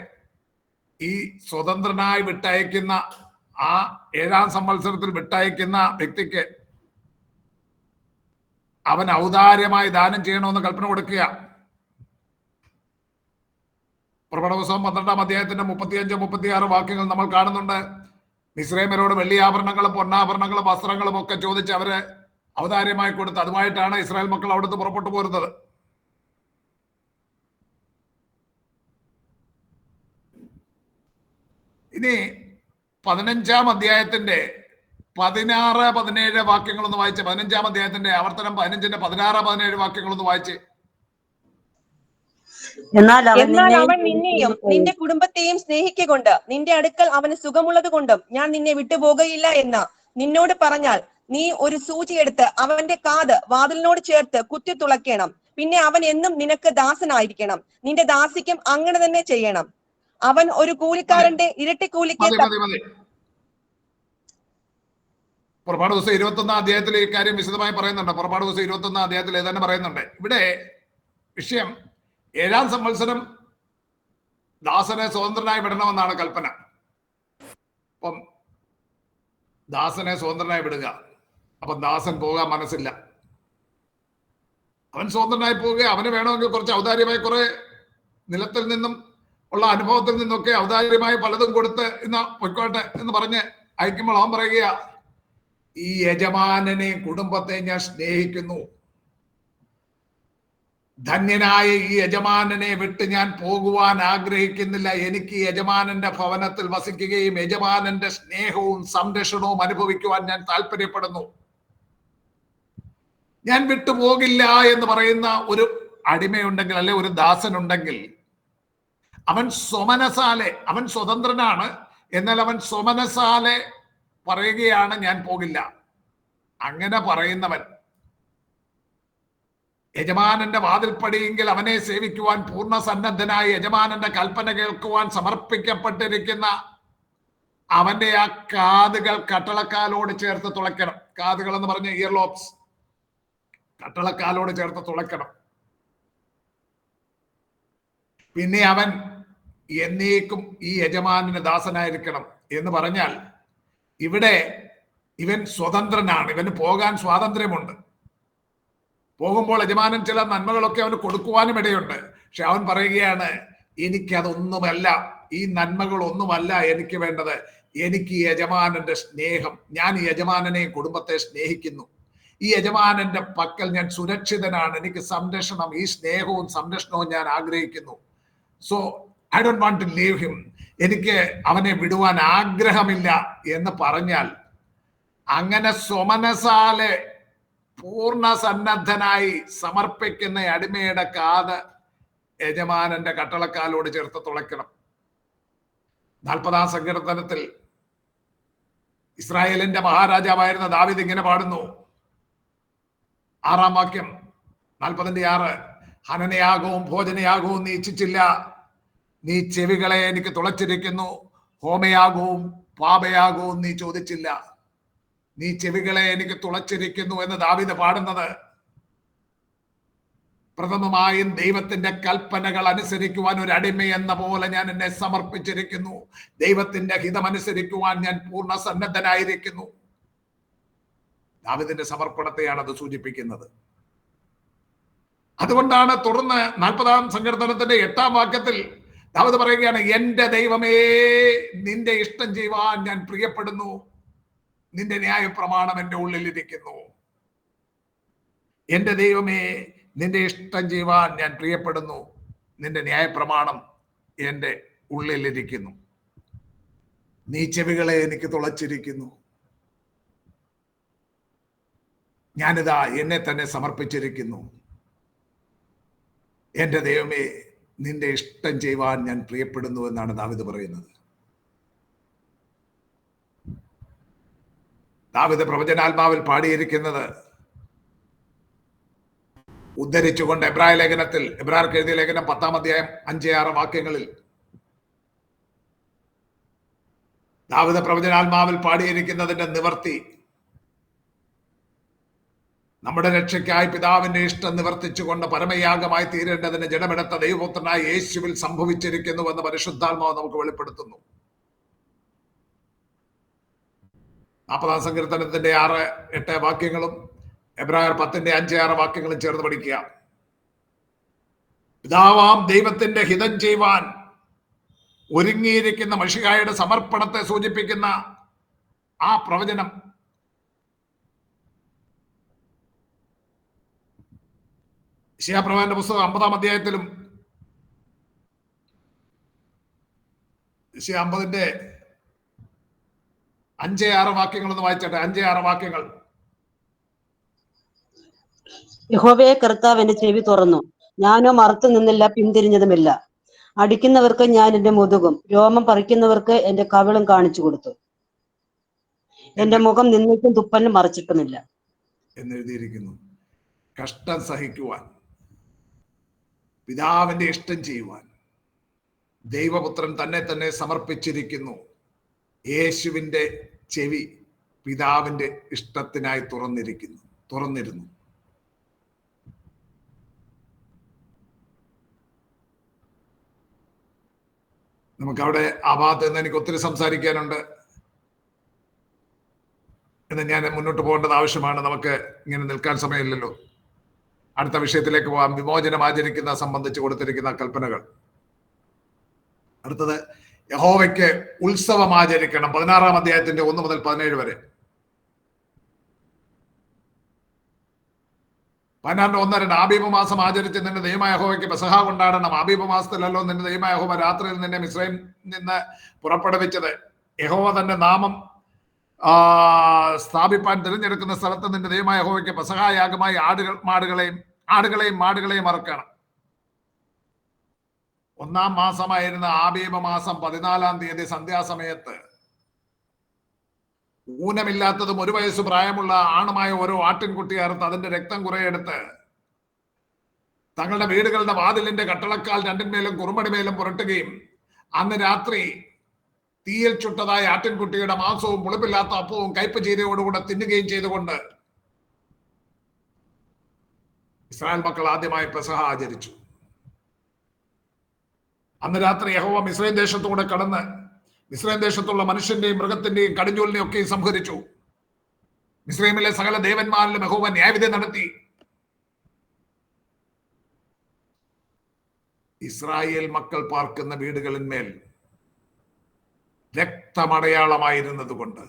ഈ സ്വതന്ത്രനായി വിട്ടയക്കുന്ന ആ 7-ാം സംവത്സരത്തിൽ വിട്ടയക്കുന്ന വ്യക്തിക്ക് അവൻ ഔദാര്യമായി ദാനം ചെയ്യണമെന്ന് കൽപ്പന കൊടുക്കുക. പുറപ്പാട് പുസ്തകം 12-ാം അധ്യായത്തിന്റെ 35-36 വാക്യങ്ങൾ നമ്മൾ കാണുന്നുണ്ട്. മിസ്രയീമ്യരോട് വെള്ളിയാഭരണങ്ങളും പൊന്നാഭരണങ്ങളും വസ്ത്രങ്ങളും ഒക്കെ ചോദിച്ച് അവര് ഔദാര്യമായി കൊടുത്ത് അതുമായിട്ടാണ് ഇസ്രായേൽ മക്കൾ അവിടുന്ന് പുറപ്പെട്ടു പോരുന്നത്. ഇനി 15-ാം അധ്യായത്തിന്റെ 16-17 വാക്യങ്ങളൊന്ന് വായിച്ച്, 15-ാം അധ്യായത്തിന്റെ ആവർത്തനം 15-ന്റെ 16-17 വാക്യങ്ങളൊന്ന് വായിച്ച്. എന്നാൽ അവൻ നിന്നെയും നിന്റെ കുടുംബത്തെയും സ്നേഹിക്കൊണ്ട് നിന്റെ അടുക്കൽ അവന് സുഖമുള്ളത് കൊണ്ടും ഞാൻ നിന്നെ വിട്ടുപോകയില്ല എന്ന് നിന്നോട് പറഞ്ഞാൽ നീ ഒരു സൂചി എടുത്ത് അവന്റെ കാത് വാതിലിനോട് ചേർത്ത് കുത്തി തുളയ്ക്കണം. പിന്നെ അവൻ എന്നും നിനക്ക് ദാസനായിരിക്കണം. നിന്റെ ദാസിക്കും അങ്ങനെ തന്നെ ചെയ്യണം. അവൻ ഒരു കൂലിക്കാരന്റെ ഇരട്ടി കൂലിക്ക്. പുറപ്പാട് ദിവസം 21-ാം അധ്യായത്തിൽ ഈ കാര്യം വിശദമായി പറയുന്നുണ്ട്. പുറപ്പാട് ദിവസം 21-ാം അധ്യായത്തിൽ ഏതാണ്ട് പറയുന്നുണ്ട്. ഇവിടെ വിഷയം 7-ാം സംവത്സരം ദാസനെ സ്വതന്ത്രനായി വിടണമെന്നാണ് കൽപ്പന. അപ്പം ദാസനെ സ്വതന്ത്രനായി വിടുക. അപ്പം ദാസൻ പോകാൻ മനസ്സില്ല. അവൻ സ്വതന്ത്രനായി പോവുക. അവന് വേണമെങ്കിൽ കുറച്ച് ഔദാര്യമായി കുറെ നിലത്തിൽ നിന്നും ഉള്ള അനുഭവത്തിൽ നിന്നൊക്കെ ഔദാര്യമായി പലതും കൊടുത്ത് ഇന്ന് പൊയ്ക്കോട്ടെ എന്ന് പറഞ്ഞ് അയക്കുമ്പോൾ അവൻ പറയുക, ഈ യജമാനനെ കുടുംബത്തെ ഞാൻ സ്നേഹിക്കുന്നു. ധന്യനായ ഈ യജമാനനെ വിട്ട് ഞാൻ പോകുവാൻ ആഗ്രഹിക്കുന്നില്ല. എനിക്ക് യജമാനന്റെ ഭവനത്തിൽ വസിക്കുകയും യജമാനന്റെ സ്നേഹവും സംരക്ഷണവും അനുഭവിക്കുവാൻ ഞാൻ താല്പര്യപ്പെടുന്നു. ഞാൻ വിട്ടുപോകില്ല എന്ന് പറയുന്ന ഒരു അടിമയുണ്ടെങ്കിൽ, അല്ലെ ഒരു ദാസനുണ്ടെങ്കിൽ, അവൻ സ്വമനസാലെ, അവൻ സ്വതന്ത്രനാണ്, എന്നാൽ അവൻ സ്വമനസാലെ പറയുകയാണ് ഞാൻ പോകില്ല. അങ്ങനെ പറയുന്നവൻ യജമാനന്റെ വാതിൽപ്പടിയെങ്കിൽ അവനെ സേവിക്കുവാൻ പൂർണ്ണ സന്നദ്ധനായി യജമാനന്റെ കൽപ്പന കേൾക്കുവാൻ സമർപ്പിക്കപ്പെട്ടിരിക്കുന്ന അവന്റെ ആ കാതുകൾ കട്ടളക്കാലോട് ചേർത്ത് തുളയ്ക്കണം. കാതുകൾ എന്ന് പറഞ്ഞ ഇയർ ലോബ്സ് കട്ടളക്കാലോട് ചേർത്ത് തുളയ്ക്കണം. പിന്നെ അവൻ എന്നേക്കും ഈ യജമാനന് ദാസനായിരിക്കണം എന്ന് പറഞ്ഞാൽ ഇവിടെ ഇവൻ സ്വതന്ത്രനാണ്, ഇവന് പോകാൻ സ്വാതന്ത്ര്യമുണ്ട്. പോകുമ്പോൾ യജമാനൻ ചില നന്മകളൊക്കെ അവന് കൊടുക്കുവാനും ഇടയുണ്ട്. പക്ഷെ അവൻ പറയുകയാണ്, എനിക്കതൊന്നുമല്ല, ഈ നന്മകളൊന്നുമല്ല എനിക്ക് വേണ്ടത്. എനിക്ക് ഈ യജമാനന്റെ സ്നേഹം, ഞാൻ ഈ യജമാനനെയും കുടുംബത്തെ സ്നേഹിക്കുന്നു. ഈ യജമാനന്റെ പക്കൽ ഞാൻ സുരക്ഷിതനാണ്, എനിക്ക് സംരക്ഷണം, ഈ സ്നേഹവും സംരക്ഷണവും ഞാൻ ആഗ്രഹിക്കുന്നു. So I don't want to leave him, എനിക്ക് അവനെ വിടുവാൻ ആഗ്രഹമില്ല എന്ന് പറഞ്ഞാൽ, അങ്ങനെ സ്വമനസാലെ പൂർണ്ണ സന്നദ്ധനായി സമർപ്പിക്കുന്ന അടിമയുടെ കാത് യജമാനന്റെ കട്ടളക്കാലോട് ചേർത്ത് തുളയ്ക്കണം. 40-ാം സങ്കീർത്തനത്തിൽ ഇസ്രായേലിന്റെ മഹാരാജാവായിരുന്ന ദാവീദ് ഇങ്ങനെ പാടുന്നു. 6-ാം വാക്യം, 40-6, ഹനനയാകവും ഭോജനയാകവും നീ ഇച്ഛിച്ചില്ല, നീ ചെവികളെ എനിക്ക് തുളച്ചിരിക്കുന്നു. ഹോമയാകവും പാപയാകവും നീ ചോദിച്ചില്ല, നീ ചെവികളെ എനിക്ക് തുളച്ചിരിക്കുന്നു എന്ന് ദാവീദ് പാടുന്നത് പ്രഥമമായും ദൈവത്തിന്റെ കൽപ്പനകൾ അനുസരിക്കുവാൻ ഒരു അടിമ എന്ന പോലെ ഞാൻ എന്നെ സമർപ്പിച്ചിരിക്കുന്നു. ദൈവത്തിന്റെ ഹിതമനുസരിക്കുവാൻ ഞാൻ പൂർണ്ണ സന്നദ്ധനായിരിക്കുന്നു. ദാവീദിന്റെ സമർപ്പണത്തെയാണ് അത് സൂചിപ്പിക്കുന്നത്. അതുകൊണ്ടാണ് തുടർന്ന് 40-ാം സങ്കീർത്തനത്തിന്റെ 8-ാം വാക്യത്തിൽ ദാവീദ് പറയുകയാണ്, എന്റെ ദൈവമേ, നിന്റെ ഇഷ്ടം ചെയ്യുവാൻ ഞാൻ പ്രിയപ്പെടുന്നു, നിന്റെ ന്യായ പ്രമാണം എന്റെ ഉള്ളിലിരിക്കുന്നു. എന്റെ ദൈവമേ, നിന്റെ ഇഷ്ടം ചെയ്യുവാൻ ഞാൻ പ്രിയപ്പെടുന്നു, നിന്റെ ന്യായ പ്രമാണം എന്റെ ഉള്ളിലിരിക്കുന്നു. നീ ചെവികളെ എനിക്ക് തുളച്ചിരിക്കുന്നു. ഞാനിതാ എന്നെ തന്നെ സമർപ്പിച്ചിരിക്കുന്നു. എന്റെ ദൈവമേ, നിന്റെ ഇഷ്ടം ചെയ്യുവാൻ ഞാൻ പ്രിയപ്പെടുന്നു എന്നാണ് ദാവീദ് പറയുന്നത്. ദാവീദ് പ്രവചനാത്മാവിൽ പാടിയിരിക്കുന്നത് ഉദ്ധരിച്ചുകൊണ്ട് എബ്രായർക്ക് എഴുതിയ ലേഖനം 10-ാം അധ്യായം 5-6 വാക്യങ്ങളിൽ ദാവീദ് പ്രവചനാത്മാവിൽ പാടിയിരിക്കുന്നതിന്റെ നിവർത്തി, നമ്മുടെ രക്ഷയ്ക്കായി പിതാവിന്റെ ഇഷ്ടം നിവർത്തിച്ചുകൊണ്ട് പരമയാഗമായി തീരേണ്ടതിന് ജഡമെടുത്ത ദൈവപുത്രനായ യേശുവിൽ സംഭവിച്ചിരിക്കുന്നുവെന്ന് പരിശുദ്ധാത്മാവ് നമുക്ക് വെളിപ്പെടുത്തുന്നു. 40-ാം സങ്കീർത്തനത്തിന്റെ 6-8 വാക്യങ്ങളും എബ്രായർ 10-ന്റെ 5-6 വാക്യങ്ങളും ചേർന്ന് പഠിക്കുക. പിതാവാം ദൈവത്തിന്റെ ഹിതം ചെയ്യുവാൻ ഒരുങ്ങിയിരിക്കുന്ന മശിഹായുടെ സമർപ്പണത്തെ സൂചിപ്പിക്കുന്ന ആ പ്രവചനം യെശയ്യാപ്രവാചകന്റെ പുസ്തകം 50-ാം അധ്യായത്തിലും 50-ന്റെ 5-6 വാക്യങ്ങളൊന്ന് വായിച്ചട്ടെ. 5-6 വാക്യങ്ങൾ. യഹോവയെ കർത്താവ് എന്റെ ചെവി തുറന്നു, ഞാനോ മറുത്തു നിന്നില്ല, പിന്തിരിഞ്ഞതുമില്ല. അടിക്കുന്നവർക്ക് ഞാൻ എന്റെ മുതുകും, രോമം പറിക്കുന്നവർക്ക് എന്റെ കവിളും കാണിച്ചു കൊടുത്തു. എന്റെ മുഖം നിന്നിട്ടും തുപ്പലിനും മറച്ചിട്ടുമില്ല എന്നെഴുതിയിരിക്കുന്നു. കഷ്ടം സഹിക്കുവാൻ, പിതാവിന്റെ ഇഷ്ടം ചെയ്യുവാൻ ദൈവപുത്രൻ തന്നെ സമർപ്പിച്ചിരിക്കുന്നു. യേശുവിന്റെ ചെവി പിതാവിന്റെ ഇഷ്ടത്തിനായി തുറന്നിരുന്നു. നമുക്കവിടെ ആ ഭാഗത്ത് നിന്ന് എനിക്ക് ഒത്തിരി സംസാരിക്കാനുണ്ട്. എന്ന് ഞാൻ മുന്നോട്ട് പോകേണ്ടത് ആവശ്യമാണ്. നമുക്ക് ഇങ്ങനെ നിൽക്കാൻ സമയമില്ലല്ലോ. അടുത്ത വിഷയത്തിലേക്ക് പോകാം. വിമോചനം ആചരിക്കുന്ന സംബന്ധിച്ച് കൊടുത്തിരിക്കുന്ന കൽപ്പനകൾ. അടുത്തത്, യഹോവയ്ക്ക് ഉത്സവം ആചരിക്കണം. 16-ാം അധ്യായത്തിന്റെ 1 മുതൽ 17 വരെ. 16:1 ആബീബ് മാസം ആചരിച്ച് നിന്റെ ദൈവമായ യഹോവയ്ക്ക് പെസഹ കൊണ്ടാടണം. ആബീബ് മാസത്തിലല്ലോ നിന്റെ ദൈവമായ യഹോവ രാത്രിയിൽ നിന്നെ മിസ്രയീമിൽ നിന്ന് പുറപ്പെടുവിച്ചത്. യഹോവ തന്റെ നാമം സ്ഥാപിപ്പാൻ തിരഞ്ഞെടുക്കുന്ന സ്ഥലത്ത് നിന്റെ ദൈവമായ യഹോവയ്ക്ക് പെസഹ യാഗമായി ആടുകളെയും മാടുകളെയും അറുക്കണം. 1-ാം മാസമായിരുന്ന ആബീബ് മാസം 14-ാം തീയതി സന്ധ്യാസമയത്ത് ഊനമില്ലാത്തതും 1 വയസ്സ് പ്രായമുള്ള ആണുമായ ഓരോ ആട്ടിൻകുട്ടിയെ അറുത്ത് അതിന്റെ രക്തം കുറെയെടുത്ത് തങ്ങളുടെ വീടുകളുടെ വാതിലിന്റെ കട്ടളക്കാൽ 2-ന്മേലും കുറുമ്പടിമേലും പുരട്ടുകയും അന്ന് രാത്രി തീയിൽ ചുട്ടതായ ആട്ടിൻകുട്ടിയുടെ മാംസവും പുളിപ്പില്ലാത്ത അപ്പവും കയ്പ് ചീരയോടുകൂടെ തിന്നുകയും ചെയ്തുകൊണ്ട് ഇസ്രായേൽ മക്കൾ ആദ്യമായി പെസഹ ആചരിച്ചു. അന്ന് രാത്രി യഹോവ മിസ്രൈം ദേശത്തൂടെ കടന്ന് മിസ്രൈം ദേശത്തുള്ള മനുഷ്യന്റെയും മൃഗത്തിന്റെയും കടിഞ്ഞൂലിനെയും ഒക്കെ സംഹരിച്ചു. മിസ്രൈമിലെ സകല ദേവന്മാരിലും യഹോവ ന്യായവിധി നടത്തി. ഇസ്രായേൽ മക്കൾ പാർക്കുന്ന വീടുകളിന്മേൽ രക്തമടയാളമായിരുന്നത് കൊണ്ട്,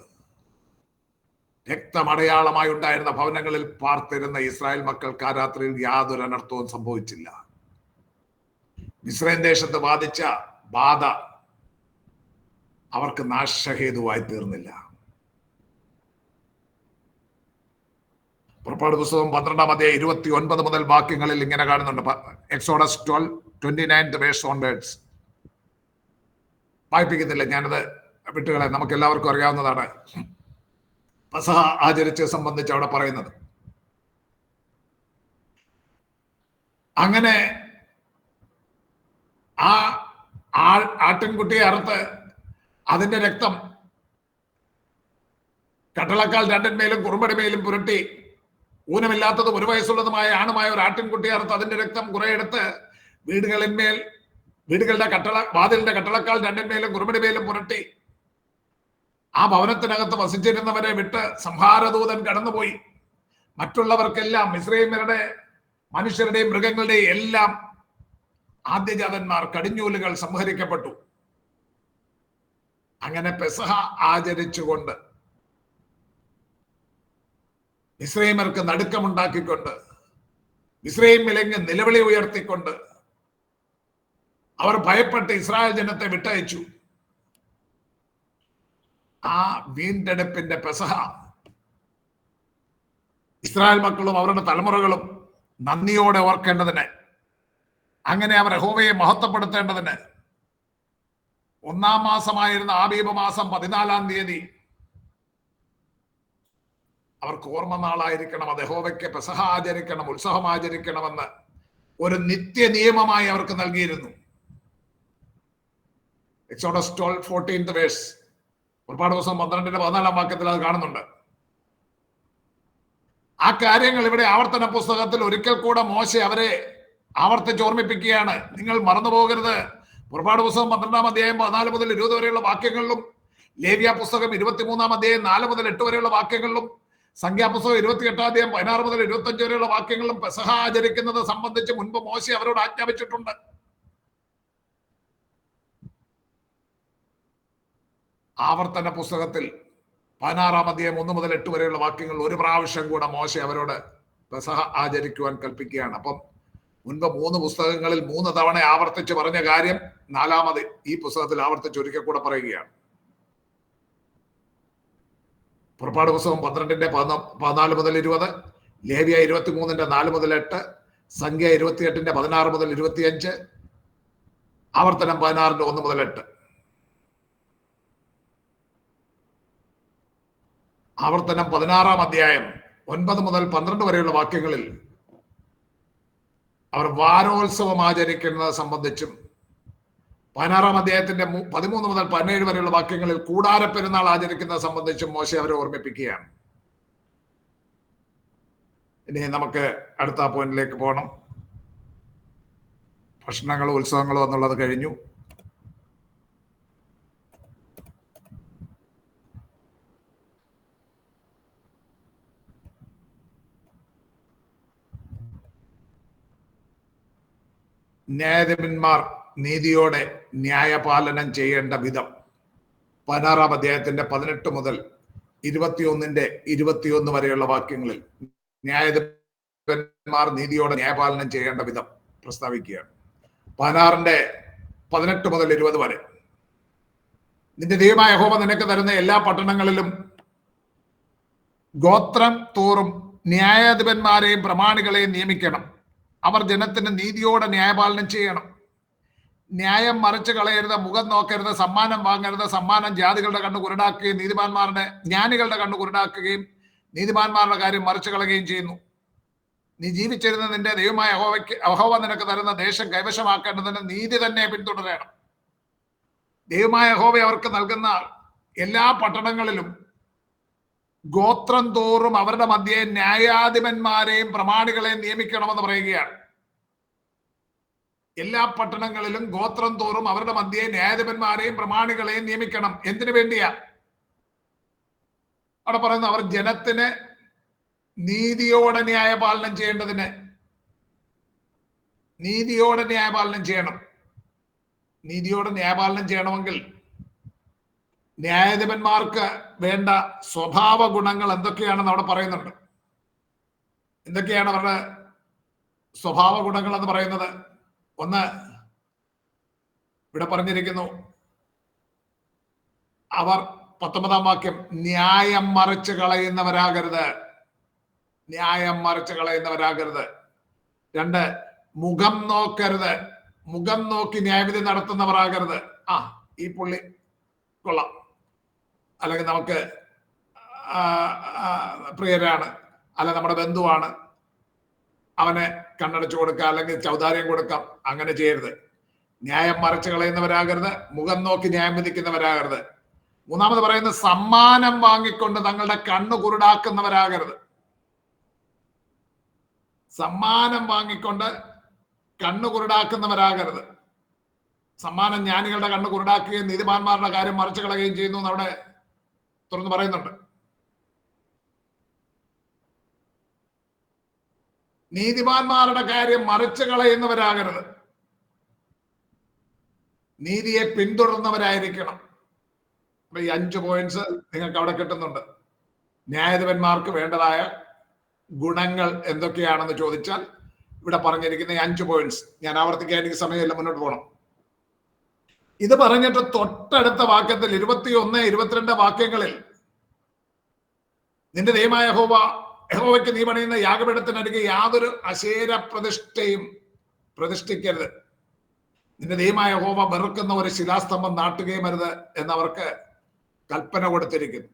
രക്തമടയാളമായി ഉണ്ടായിരുന്ന ഭവനങ്ങളിൽ പാർത്തിരുന്ന ഇസ്രായേൽ മക്കൾക്ക് ആ രാത്രിയിൽ യാതൊരു അനർത്ഥവും സംഭവിച്ചില്ല. മിസ്രൈം ദേശത്ത് ബാധിച്ച ബാധ അവർക്ക് നാശഹേതുവായി തീർന്നില്ല. പുറപ്പാട് പുസ്തകം 12-ാം അധ്യായം 29 മുതൽ വാക്യങ്ങളിൽ ഇങ്ങനെ കാണുന്നുണ്ട്. Exodus 12:29 verse onwards. വായിപ്പിക്കുന്നില്ല, ഞാനത് വിട്ടുകളെ, നമുക്ക് എല്ലാവർക്കും അറിയാവുന്നതാണ് പെസഹ ആചരിച്ച് സംബന്ധിച്ച് അവിടെ പറയുന്നത്. അങ്ങനെ ആ ആട്ടിൻകുട്ടിയെ അറുത്ത് അതിന്റെ രക്തം കട്ടളക്കാൽ രണ്ടിന്മേലും കുറുമ്പടിമേലും പുരട്ടി ഊനമില്ലാത്തതും ഒരു വയസ്സുള്ളതുമായ ആണുമായ ഒരു ആട്ടിൻകുട്ടിയെ അറുത്ത് അതിന്റെ രക്തം കുറെ എടുത്ത് വീടുകളുടെ വാതിലിന്റെ കട്ടളക്കാൽ രണ്ടിന്മേലും കുറുമ്പടിമേലും പുരട്ടി ആ ഭവനത്തിനകത്ത് വസിച്ചിരുന്നവരെ വിട്ട് സംഹാരദൂതൻ കടന്നുപോയി. മറ്റുള്ളവർക്കെല്ലാം മിസ്രൈമ്യരുടെ മനുഷ്യരുടെയും മൃഗങ്ങളുടെയും എല്ലാം ആദ്യജാതന്മാർ കടിഞ്ഞൂലുകൾ സംഹരിക്കപ്പെട്ടു. അങ്ങനെ പെസഹ ആചരിച്ചുകൊണ്ട് മിസ്രൈമ്യർക്ക് നടുക്കമുണ്ടാക്കിക്കൊണ്ട് മിസ്രൈമിലെങ്ങ് നിലവിളി ഉയർത്തിക്കൊണ്ട് അവർ ഭയപ്പെട്ട് ഇസ്രായേൽ ജനത്തെ വിട്ടയച്ചു. ആ വീണ്ടെടുപ്പിന്റെ പെസഹ ഇസ്രായേൽ മക്കളും അവരുടെ തലമുറകളും നന്ദിയോടെ ഓർക്കേണ്ടതിന്, അങ്ങനെ അവർ യഹോവയെ മഹത്വപ്പെടുത്തേണ്ടതിന് 1-ാം മാസമായിരുന്ന ആബീബ് മാസം 14-ാം തീയതി അവർക്ക് ഓർമ്മ നാളായിരിക്കണം. അത് യഹോവയ്ക്ക് പെസഹ ആചരിക്കണം, ഉത്സവം ആചരിക്കണമെന്ന് ഒരു നിത്യ നിയമമായി അവർക്ക് നൽകിയിരുന്നു. എക്സോഡസ് 12:14 വേഴ്സ്, പുറപ്പാട് പുസ്തകം 12-ാം വാക്യത്തിൽ അത് കാണുന്നുണ്ട്. ആ കാര്യങ്ങൾ ഇവിടെ ആവർത്തന പുസ്തകത്തിൽ ഒരിക്കൽ കൂടെ മോശെ അവരെ ആവർത്തിച്ച് ഓർമ്മിപ്പിക്കുകയാണ്. നിങ്ങൾ മറന്നുപോകരുത്. പുറപ്പാട് പുസ്തകം 12-ാം അധ്യായം 14 മുതൽ 20 വരെയുള്ള വാക്യങ്ങളിലും, ലേവ്യ പുസ്തകം 23-ാം അധ്യായം 4 മുതൽ 8 വരെയുള്ള വാക്യങ്ങളിലും, സംഖ്യാപുസ്തകം 28-ാം അധ്യായം 16 മുതൽ 25 വരെയുള്ള വാക്യങ്ങളിലും പെസഹ ആചരിക്കുന്നത് സംബന്ധിച്ച് മുൻപ് മോശെ അവരോട് ആജ്ഞാപിച്ചിട്ടുണ്ട്. ആവർത്തന പുസ്തകത്തിൽ 16-ാം അധ്യായം 1 മുതൽ 8 വരെയുള്ള വാക്യങ്ങൾ ഒരു പ്രാവശ്യം കൂടെ മോശെ അവരോട് പെസഹ ആചരിക്കുവാൻ കൽപ്പിക്കുകയാണ്. അപ്പം മുൻപ് 3 പുസ്തകങ്ങളിൽ 3 തവണ ആവർത്തിച്ച് പറഞ്ഞ കാര്യം 4-ാമത് ഈ പുസ്തകത്തിൽ ആവർത്തിച്ച് ഒരിക്കൽ കൂടെ പറയുകയാണ്. പുറപ്പാട് പുസ്തകം 12-ന്റെ 14 മുതൽ 20, ലേവ്യ 23-ന്റെ 4 മുതൽ 8, സംഖ്യ 28-ന്റെ 16 മുതൽ 25, ആവർത്തനം 16-ന്റെ 1 മുതൽ 8. ആവർത്തനം 16-ാം അധ്യായം 9 മുതൽ 12 വരെയുള്ള വാക്യങ്ങളിൽ അവർ വാരോത്സവം ആചരിക്കുന്നത് സംബന്ധിച്ചും, 16-ാം അധ്യായത്തിന്റെ 13 മുതൽ 17 വരെയുള്ള വാക്യങ്ങളിൽ കൂടാര പെരുന്നാൾ ആചരിക്കുന്നത് സംബന്ധിച്ചും മോശെ അവരെ ഓർമ്മിപ്പിക്കുകയാണ്. ഇനി നമുക്ക് അടുത്ത പോയിന്റിലേക്ക് പോകണം. ഭക്ഷണങ്ങളും ഉത്സവങ്ങളും എന്നുള്ളത് കഴിഞ്ഞു. ന്യായാധിപന്മാർ നീതിയോടെ ന്യായപാലനം ചെയ്യേണ്ട വിധം 16-ാം അധ്യായത്തിന്റെ 18 മുതൽ 21-ന്റെ 21 വരെയുള്ള വാക്യങ്ങളിൽ ന്യായാധിപന്മാർ നീതിയോടെ ന്യായപാലനം ചെയ്യേണ്ട വിധം പ്രസ്താവിക്കുകയാണ്. 16-ന്റെ 18 മുതൽ 20 വരെ. നിന്റെ ദൈവമായ യഹോവ നിനക്ക് തരുന്ന എല്ലാ പട്ടണങ്ങളിലും ഗോത്രം തോറും ന്യായാധിപന്മാരെയും പ്രമാണികളെയും നിയമിക്കണം. അവർ ജനത്തിന് നീതിയോടെ ന്യായപാലനം ചെയ്യണം. ന്യായം മറിച്ച് കളയരുത്, മുഖം നോക്കരുത്, സമ്മാനം വാങ്ങരുത്. സമ്മാനം ജാതികളുടെ കണ്ണ് കുരുടാക്കുകയും ജ്ഞാനികളുടെ കണ്ണ് കുരുടാക്കുകയും നീതിമാന്മാരുടെ കാര്യം മറിച്ച് കളയുകയും ചെയ്യുന്നു. നീ ജീവിച്ചിരുന്ന നിന്റെ ദൈവമായ യഹോവ നിനക്ക് തരുന്ന ദേശം കൈവശമാക്കേണ്ടതിന് നീതി തന്നെ പിന്തുടരണം. ദൈവമായ യഹോവ അവർക്ക് നൽകുന്ന എല്ലാ പട്ടണങ്ങളിലും ഗോത്രം തോറും അവരുടെ മധ്യേ ന്യായാധിപന്മാരെയും പ്രമാണികളെയും നിയമിക്കണമെന്ന് പറയുകയാണ്. എല്ലാ പട്ടണങ്ങളിലും ഗോത്രം തോറും അവരുടെ മധ്യേ ന്യായാധിപന്മാരെയും പ്രമാണികളെയും നിയമിക്കണം. എന്തിനു വേണ്ടിയാ? അവിടെ പറയുന്നത് അവർ ജനത്തിന് നീതിയോടെ ന്യായപാലനം ചെയ്യേണ്ടതിന്. നീതിയോടെ ന്യായപാലനം ചെയ്യണം. നീതിയോടെ ന്യായപാലനം ചെയ്യണമെങ്കിൽ ന്യായാധിപന്മാർക്ക് വേണ്ട സ്വഭാവ ഗുണങ്ങൾ എന്തൊക്കെയാണെന്ന് അവിടെ പറയുന്നുണ്ട്. എന്തൊക്കെയാണ് അവരുടെ സ്വഭാവ ഗുണങ്ങൾ എന്ന് പറയുന്നത്? ഒന്ന്, ഇവിടെ പറഞ്ഞിരിക്കുന്നു, അവർ 19-ാം വാക്യം, ന്യായം മറിച്ച് കളയുന്നവരാകരുത്. ന്യായം മറിച്ച് കളയുന്നവരാകരുത്. 2, മുഖം നോക്കരുത്. മുഖം നോക്കി ന്യായവിധി നടത്തുന്നവരാകരുത്. ഈ പുള്ളി കൊള്ളാം, അല്ലെങ്കിൽ നമുക്ക് പ്രിയരാണ്, അല്ല നമ്മുടെ ബന്ധുവാണ്, അവനെ കണ്ണടച്ചു കൊടുക്കാം, അല്ലെങ്കിൽ ചൗദാര്യം കൊടുക്കാം. അങ്ങനെ ചെയ്യരുത്. ന്യായം മറിച്ച് കളയുന്നവരാകരുത്. മുഖം നോക്കി ന്യായം വിധിക്കുന്നവരാകരുത്. 3-ാമത് പറയുന്നത്, സമ്മാനം വാങ്ങിക്കൊണ്ട് തങ്ങളുടെ കണ്ണു കുരുടാക്കുന്നവരാകരുത്. സമ്മാനം വാങ്ങിക്കൊണ്ട് കണ്ണു കുരുടാക്കുന്നവരാകരുത്. സമ്മാനം ജ്ഞാനികളുടെ കണ്ണ് കുരുടാക്കുകയും നീതിമാന്മാരുടെ കാര്യം മറിച്ചു കളയുകയും ചെയ്യുന്നു എന്ന് അവിടെ തുറന്ന് പറയുന്നുണ്ട്. നീതിമാന്മാരുടെ കാര്യം മറിച്ചു കളയുന്നവരാകരുത്. നീതിയെ പിന്തുടർന്നവരായിരിക്കണം. ഈ 5 പോയിന്റ്സ് നിങ്ങൾക്ക് അവിടെ കിട്ടുന്നുണ്ട്. ന്യായാധിപന്മാർക്ക് വേണ്ടതായ ഗുണങ്ങൾ എന്തൊക്കെയാണെന്ന് ചോദിച്ചാൽ ഇവിടെ പറഞ്ഞിരിക്കുന്ന ഈ 5 പോയിന്റ്സ് ഞാൻ ആവർത്തിക്കാൻ എനിക്ക് സമയമില്ല, മുന്നോട്ട് പോകണം. ഇത് പറഞ്ഞിട്ട് തൊട്ടടുത്ത വാക്യത്തിൽ 21, 22 വാക്യങ്ങളിൽ നിന്റെ ദൈവമായ യഹോവയ്ക്ക് നീ പണിയുന്ന യാഗപീഠത്തിനരികെ യാതൊരു അശേര പ്രതിഷ്ഠയും പ്രതിഷ്ഠിക്കരുത്. നിന്റെ ദൈവമായ യഹോവ വെറുക്കുന്ന ഒരു ശിലാസ്തംഭം നാട്ടുകയും അരുത് എന്നവർക്ക് കൽപ്പന കൊടുത്തിരിക്കുന്നു.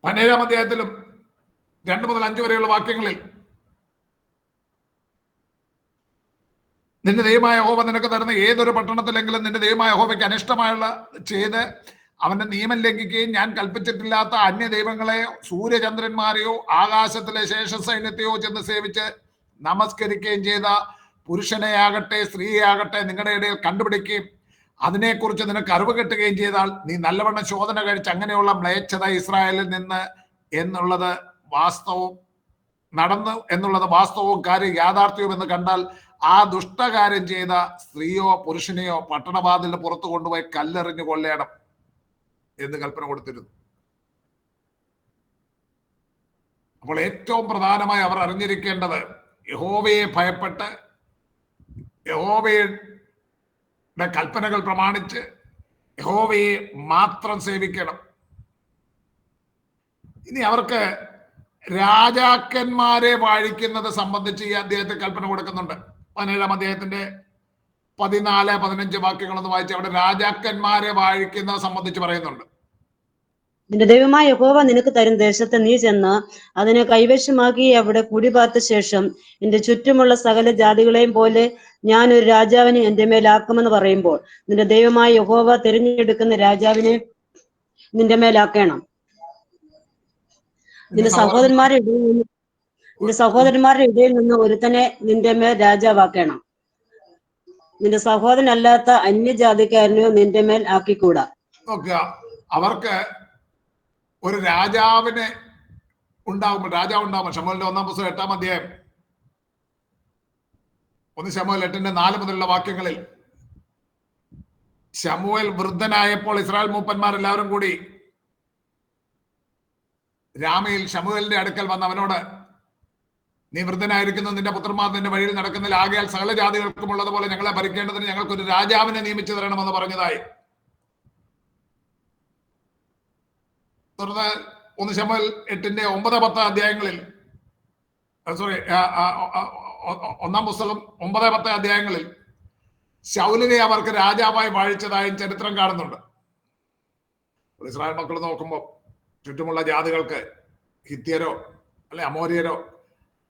17-ാം അധ്യായത്തിലും 2 മുതൽ 5 വരെയുള്ള വാക്യങ്ങളിൽ നിന്റെ ദൈവമായ യഹോവ നിനക്ക് തരുന്ന ഏതൊരു പട്ടണത്തിലെങ്കിലും നിന്റെ ദൈവമായ യഹോവയ്ക്ക് അനിഷ്ടമായുള്ള ചെയ്ത് അവന്റെ നിയമം ലംഘിക്കുകയും ഞാൻ കൽപ്പിച്ചിട്ടില്ലാത്ത അന്യ ദൈവങ്ങളെ, സൂര്യചന്ദ്രന്മാരെയോ ആകാശത്തിലെ ശേഷസൈന്യത്തെയോ ചെന്ന് സേവിച്ച് നമസ്കരിക്കുകയും ചെയ്ത പുരുഷനെയാകട്ടെ സ്ത്രീയാകട്ടെ നിങ്ങളുടെ ഇടയിൽ കണ്ടുപിടിക്കുകയും അതിനെക്കുറിച്ച് നിനക്ക് അറിവ് കിട്ടുകയും ചെയ്താൽ നീ നല്ലവണ്ണം ശോധന കഴിച്ച് അങ്ങനെയുള്ള മ്ലേച്ഛത ഇസ്രായേലിൽ നിന്ന് എന്നുള്ളത് വാസ്തവവും നടന്നു എന്നുള്ളത് വാസ്തവവും കാര്യം യാഥാർത്ഥ്യവും എന്ന് കണ്ടാൽ ആ ദുഷ്ടകാര്യം ചെയ്ത സ്ത്രീയോ പുരുഷനെയോ പട്ടണവാതിലിന് പുറത്തു കൊണ്ടുപോയി കല്ലെറിഞ്ഞു കൊല്ലണം എന്ന് കൽപ്പന കൊടുത്തിരുന്നു. അപ്പോൾ ഏറ്റവും പ്രധാനമായി അവർ അറിഞ്ഞിരിക്കേണ്ടത് യഹോവയെ ഭയപ്പെട്ട് യഹോവയുടെ കൽപ്പനകൾ പ്രമാണിച്ച് യഹോവയെ മാത്രം സേവിക്കണം. ഇനി അവർക്ക് രാജാക്കന്മാരെ വാഴിക്കുന്നത് സംബന്ധിച്ച് ഈ അദ്ദേഹത്തെ കൽപ്പന കൊടുക്കുന്നുണ്ട്. 17-ാം അധ്യായത്തിന്റെ 14, 15 വാക്യങ്ങളൊന്ന് വായിച്ച് അവിടെ രാജാക്കന്മാരെ വാഴിക്കുന്നത് സംബന്ധിച്ച് പറയുന്നുണ്ട്. നിന്റെ ദൈവമായ യഹോവ നിനക്ക് തരും ദേശത്ത് നീ ചെന്ന് അതിനെ കൈവശമാക്കി അവിടെ കുടിപാർത്ത ശേഷം നിന്റെ ചുറ്റുമുള്ള സകല ജാതികളെയും പോലെ ഞാൻ ഒരു രാജാവിനെ എന്റെ മേലാക്കുമെന്ന് പറയുമ്പോൾ നിന്റെ ദൈവമായ യഹോവ തിരഞ്ഞെടുക്കുന്ന രാജാവിനെ നിന്റെ മേലാക്കണം. നിന്റെ സഹോദരന്മാരുടെ ഇടയിൽ നിന്ന് ഒരുത്തനെ നിന്റെ മേൽ രാജാവാക്കണം. നിന്റെ സഹോദരനല്ലാത്ത അന്യജാതിക്കാരനെയോ നിന്റെ മേൽ ആക്കിക്കൂടാ. അവർക്ക് ഒരു രാജാവിനെ ഉണ്ടാകുമ്പോൾ ശമൂവേലിന്റെ 1-ാം പുസ്തകം 8-ാം അധ്യായം 1 ശമൂവേൽ 8-ന്റെ 4 മുതലുള്ള വാക്യങ്ങളിൽ ശമൂവേൽ വൃദ്ധനായപ്പോൾ ഇസ്രായേൽ മൂപ്പന്മാരെല്ലാവരും കൂടി രാമയിൽ ശമൂവേലിന്റെ അടുക്കൽ വന്ന് അവനോട്, നീ വൃദ്ധനായിരിക്കുന്നു, നിന്റെ പുത്രന്മാർ നിന്റെ വഴിയിൽ നടക്കുന്നില്ല, ആകയാൽ സകല ജാതികൾക്കും ഉള്ളതുപോലെ ഞങ്ങളെ ഭരിക്കേണ്ടതിന് ഞങ്ങൾക്കൊരു രാജാവിനെ നിയമിച്ചു തരണമെന്ന് പറഞ്ഞതായി. തുടർന്ന് 1 ശമൂവേൽ 8-ന്റെ 9, 10 അധ്യായങ്ങളിൽ 1-ാം പുസ്തകം 9, 10 അധ്യായങ്ങളിൽ ശൗലിനെ അവർക്ക് രാജാവായി വാഴിച്ചതായും ചരിത്രം കാണുന്നുണ്ട്. ഇസ്രായേൽ മക്കൾ നോക്കുമ്പോൾ ചുറ്റുമുള്ള ജാതികൾക്ക് ഹിത്യരോ അല്ലെ അമോര്യരോ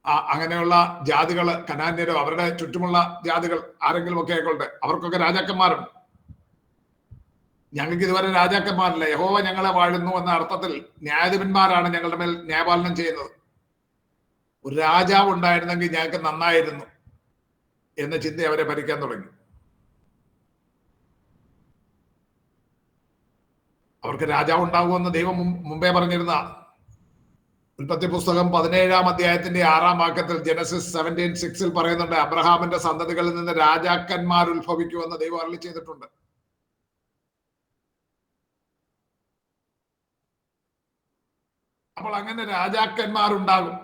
അങ്ങനെയുള്ള ജാതികൾ, കനാന്യരോ അവരുടെ ചുറ്റുമുള്ള ജാതികൾ ആരെങ്കിലും ഒക്കെ ആയിക്കോട്ടെ, അവർക്കൊക്കെ രാജാക്കന്മാരുണ്ട്. ഞങ്ങൾക്ക് ഇതുവരെ രാജാക്കന്മാരില്ല, യഹോവ ഞങ്ങളെ വാഴുന്നു എന്ന അർത്ഥത്തിൽ ന്യായാധിപന്മാരാണ് ഞങ്ങളുടെ മേൽ ന്യായപാലനം ചെയ്യുന്നത്. ഒരു രാജാവ് ഉണ്ടായിരുന്നെങ്കിൽ ഞങ്ങൾക്ക് നന്നായിരുന്നു എന്ന ചിന്ത അവരെ ഭരിക്കാൻ തുടങ്ങി. അവർക്ക് രാജാവ് ഉണ്ടാകുമെന്ന് ദൈവം മുമ്പേ പറഞ്ഞിരുന്ന ഉൽപ്പത്തി പുസ്തകം 17-ാം അധ്യായത്തിന്റെ 6-ാം വാക്യത്തിൽ, ജനസിസ് 17:6 പറയുന്നുണ്ട്, അബ്രഹാമിന്റെ സന്തതികളിൽ നിന്ന് രാജാക്കന്മാർ ഉത്ഭവിക്കുമെന്ന് ദൈവം അരുളി ചെയ്തിട്ടുണ്ട്. അപ്പോൾ അങ്ങനെ രാജാക്കന്മാരുണ്ടാകും.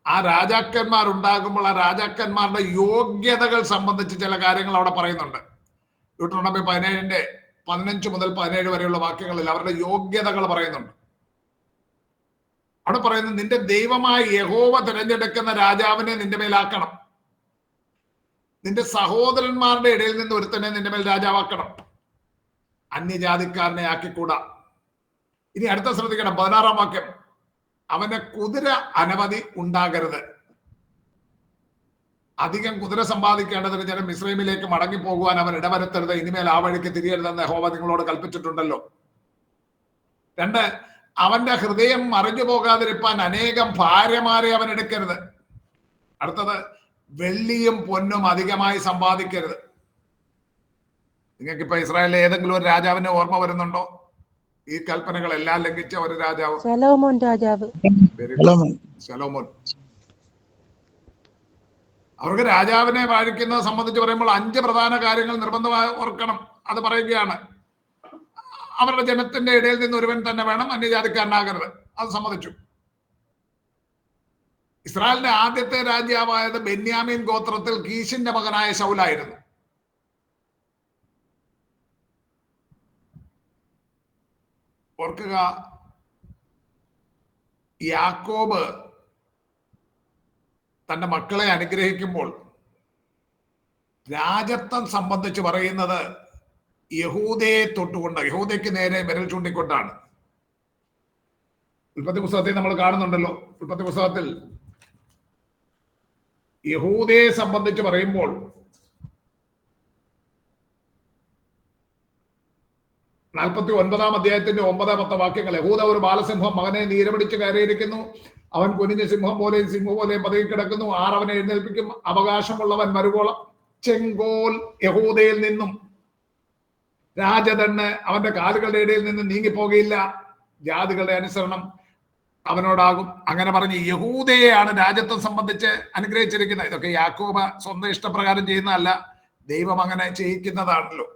ആ രാജാക്കന്മാരുണ്ടാകുമ്പോൾ ആ രാജാക്കന്മാരുടെ യോഗ്യതകൾ സംബന്ധിച്ച് ചില കാര്യങ്ങൾ അവിടെ പറയുന്നുണ്ട്. deuteronomy 17:15 മുതൽ 17 വരെയുള്ള വാക്യങ്ങളിൽ അവരുടെ യോഗ്യതകൾ പറയുന്നുണ്ട്. അവിടെ പറയുന്നത്, നിന്റെ ദൈവമായ യഹോവ തിരഞ്ഞെടുക്കുന്ന രാജാവിനെ നിന്റെ മേലാക്കണം, നിന്റെ സഹോദരന്മാരുടെ ഇടയിൽ നിന്ന് ഒരുത്തനെ നിന്റെ മേൽ രാജാവാക്കണം, അന്യജാതിക്കാരനെ ആക്കിക്കൂടാ. ഇനി അടുത്ത ശ്രദ്ധിക്കണം, 16-ാം വാക്യം, അവന്റെ കുതിര അനവധി ഉണ്ടാകരുത്. അധികം കുതിര സമ്പാദിക്കേണ്ടതിന് ജനം മിസ്രൈമിലേക്ക് മടങ്ങി പോകുവാൻ അവൻ ഇടവരുത്തരുത്, ഇനിമേൽ ആ വഴിക്ക് തിരിയരുതെന്ന് യഹോവ നിങ്ങളോട് കൽപ്പിച്ചിട്ടുണ്ടല്ലോ. 2, അവന്റെ ഹൃദയം മറിഞ്ഞു പോകാതിരിപ്പാൻ അനേകം ഭാര്യമാരെ അവൻ എടുക്കരുത്. അടുത്തത്, വെള്ളിയും പൊന്നും അധികമായി സമ്പാദിക്കരുത്. നിങ്ങൾക്കിപ്പോ ഇസ്രായേലിലെ ഏതെങ്കിലും ഒരു രാജാവിനെ ഓർമ്മ വരുന്നുണ്ടോ ഈ കൽപ്പനകളെല്ലാം ലംഘിച്ച ഒരു രാജാവ്? ശലോമോൻ രാജാവ്. ശലോമോൻ. അവർക്ക് രാജാവിനെ വാഴിക്കുന്നത് സംബന്ധിച്ച് പറയുമ്പോൾ 5 പ്രധാന കാര്യങ്ങൾ നിർബന്ധമായി ഓർക്കണം. അത് പറയുകയാണ്, അവരുടെ ജനത്തിന്റെ ഇടയിൽ നിന്ന് ഒരുവൻ തന്നെ വേണം, അന്യജാതിക്കാരനാകരുത്. അത് സമ്മതിച്ചു. ഇസ്രായേലിന്റെ ആദ്യത്തെ രാജാവായത് ബെന്യാമീൻ ഗോത്രത്തിൽ കീശിന്റെ മകനായ ശൗലായിരുന്നു. ഓർക്കുക, യാക്കോബ് തന്റെ മക്കളെ അനുഗ്രഹിക്കുമ്പോൾ രാജത്വം സംബന്ധിച്ച് പറയുന്നത് യഹൂദയെ തൊട്ടുകൊണ്ട്, യഹൂദയ്ക്ക് നേരെ വിരൽ ചൂണ്ടിക്കൊണ്ടാണ്. ഉൽപ്പത്തി പുസ്തകത്തിൽ നമ്മൾ കാണുന്നുണ്ടല്ലോ, ഉൽപ്പത്തി പുസ്തകത്തിൽ യഹൂദയെ സംബന്ധിച്ച് പറയുമ്പോൾ 49-ാം അധ്യായത്തിന്റെ 9-10 വാക്യങ്ങൾ, യഹൂദ ഒരു ബാലസിംഹം, മകനെ നീരപിടിച്ച് കയറിയിരിക്കുന്നു, അവൻ കുനിഞ്ഞ സിംഹം പോലെയും സിംഹം പോലെയും പതുങ്ങി കിടക്കുന്നു, അവനെ എഴുന്നേൽപ്പിക്കും, അവകാശമുള്ളവൻ മരുവോളം. ചെങ്കോൽ യഹൂദയിൽ നിന്നും, രാജദണ്ണ് അവന്റെ കാലുകളുടെ ഇടയിൽ നിന്ന് നീങ്ങിപ്പോകയില്ല, ജാതികളുടെ അനുസരണം അവനോടാകും. അങ്ങനെ പറഞ്ഞ് യഹൂദയെയാണ് രാജ്യത്വം സംബന്ധിച്ച് അനുഗ്രഹിച്ചിരിക്കുന്നത്. ഇതൊക്കെ യാക്കോബ സ്വന്തം ഇഷ്ടപ്രകാരം ചെയ്യുന്നതല്ല, ദൈവം അങ്ങനെ ചെയ്യിക്കുന്നതാണല്ലോ,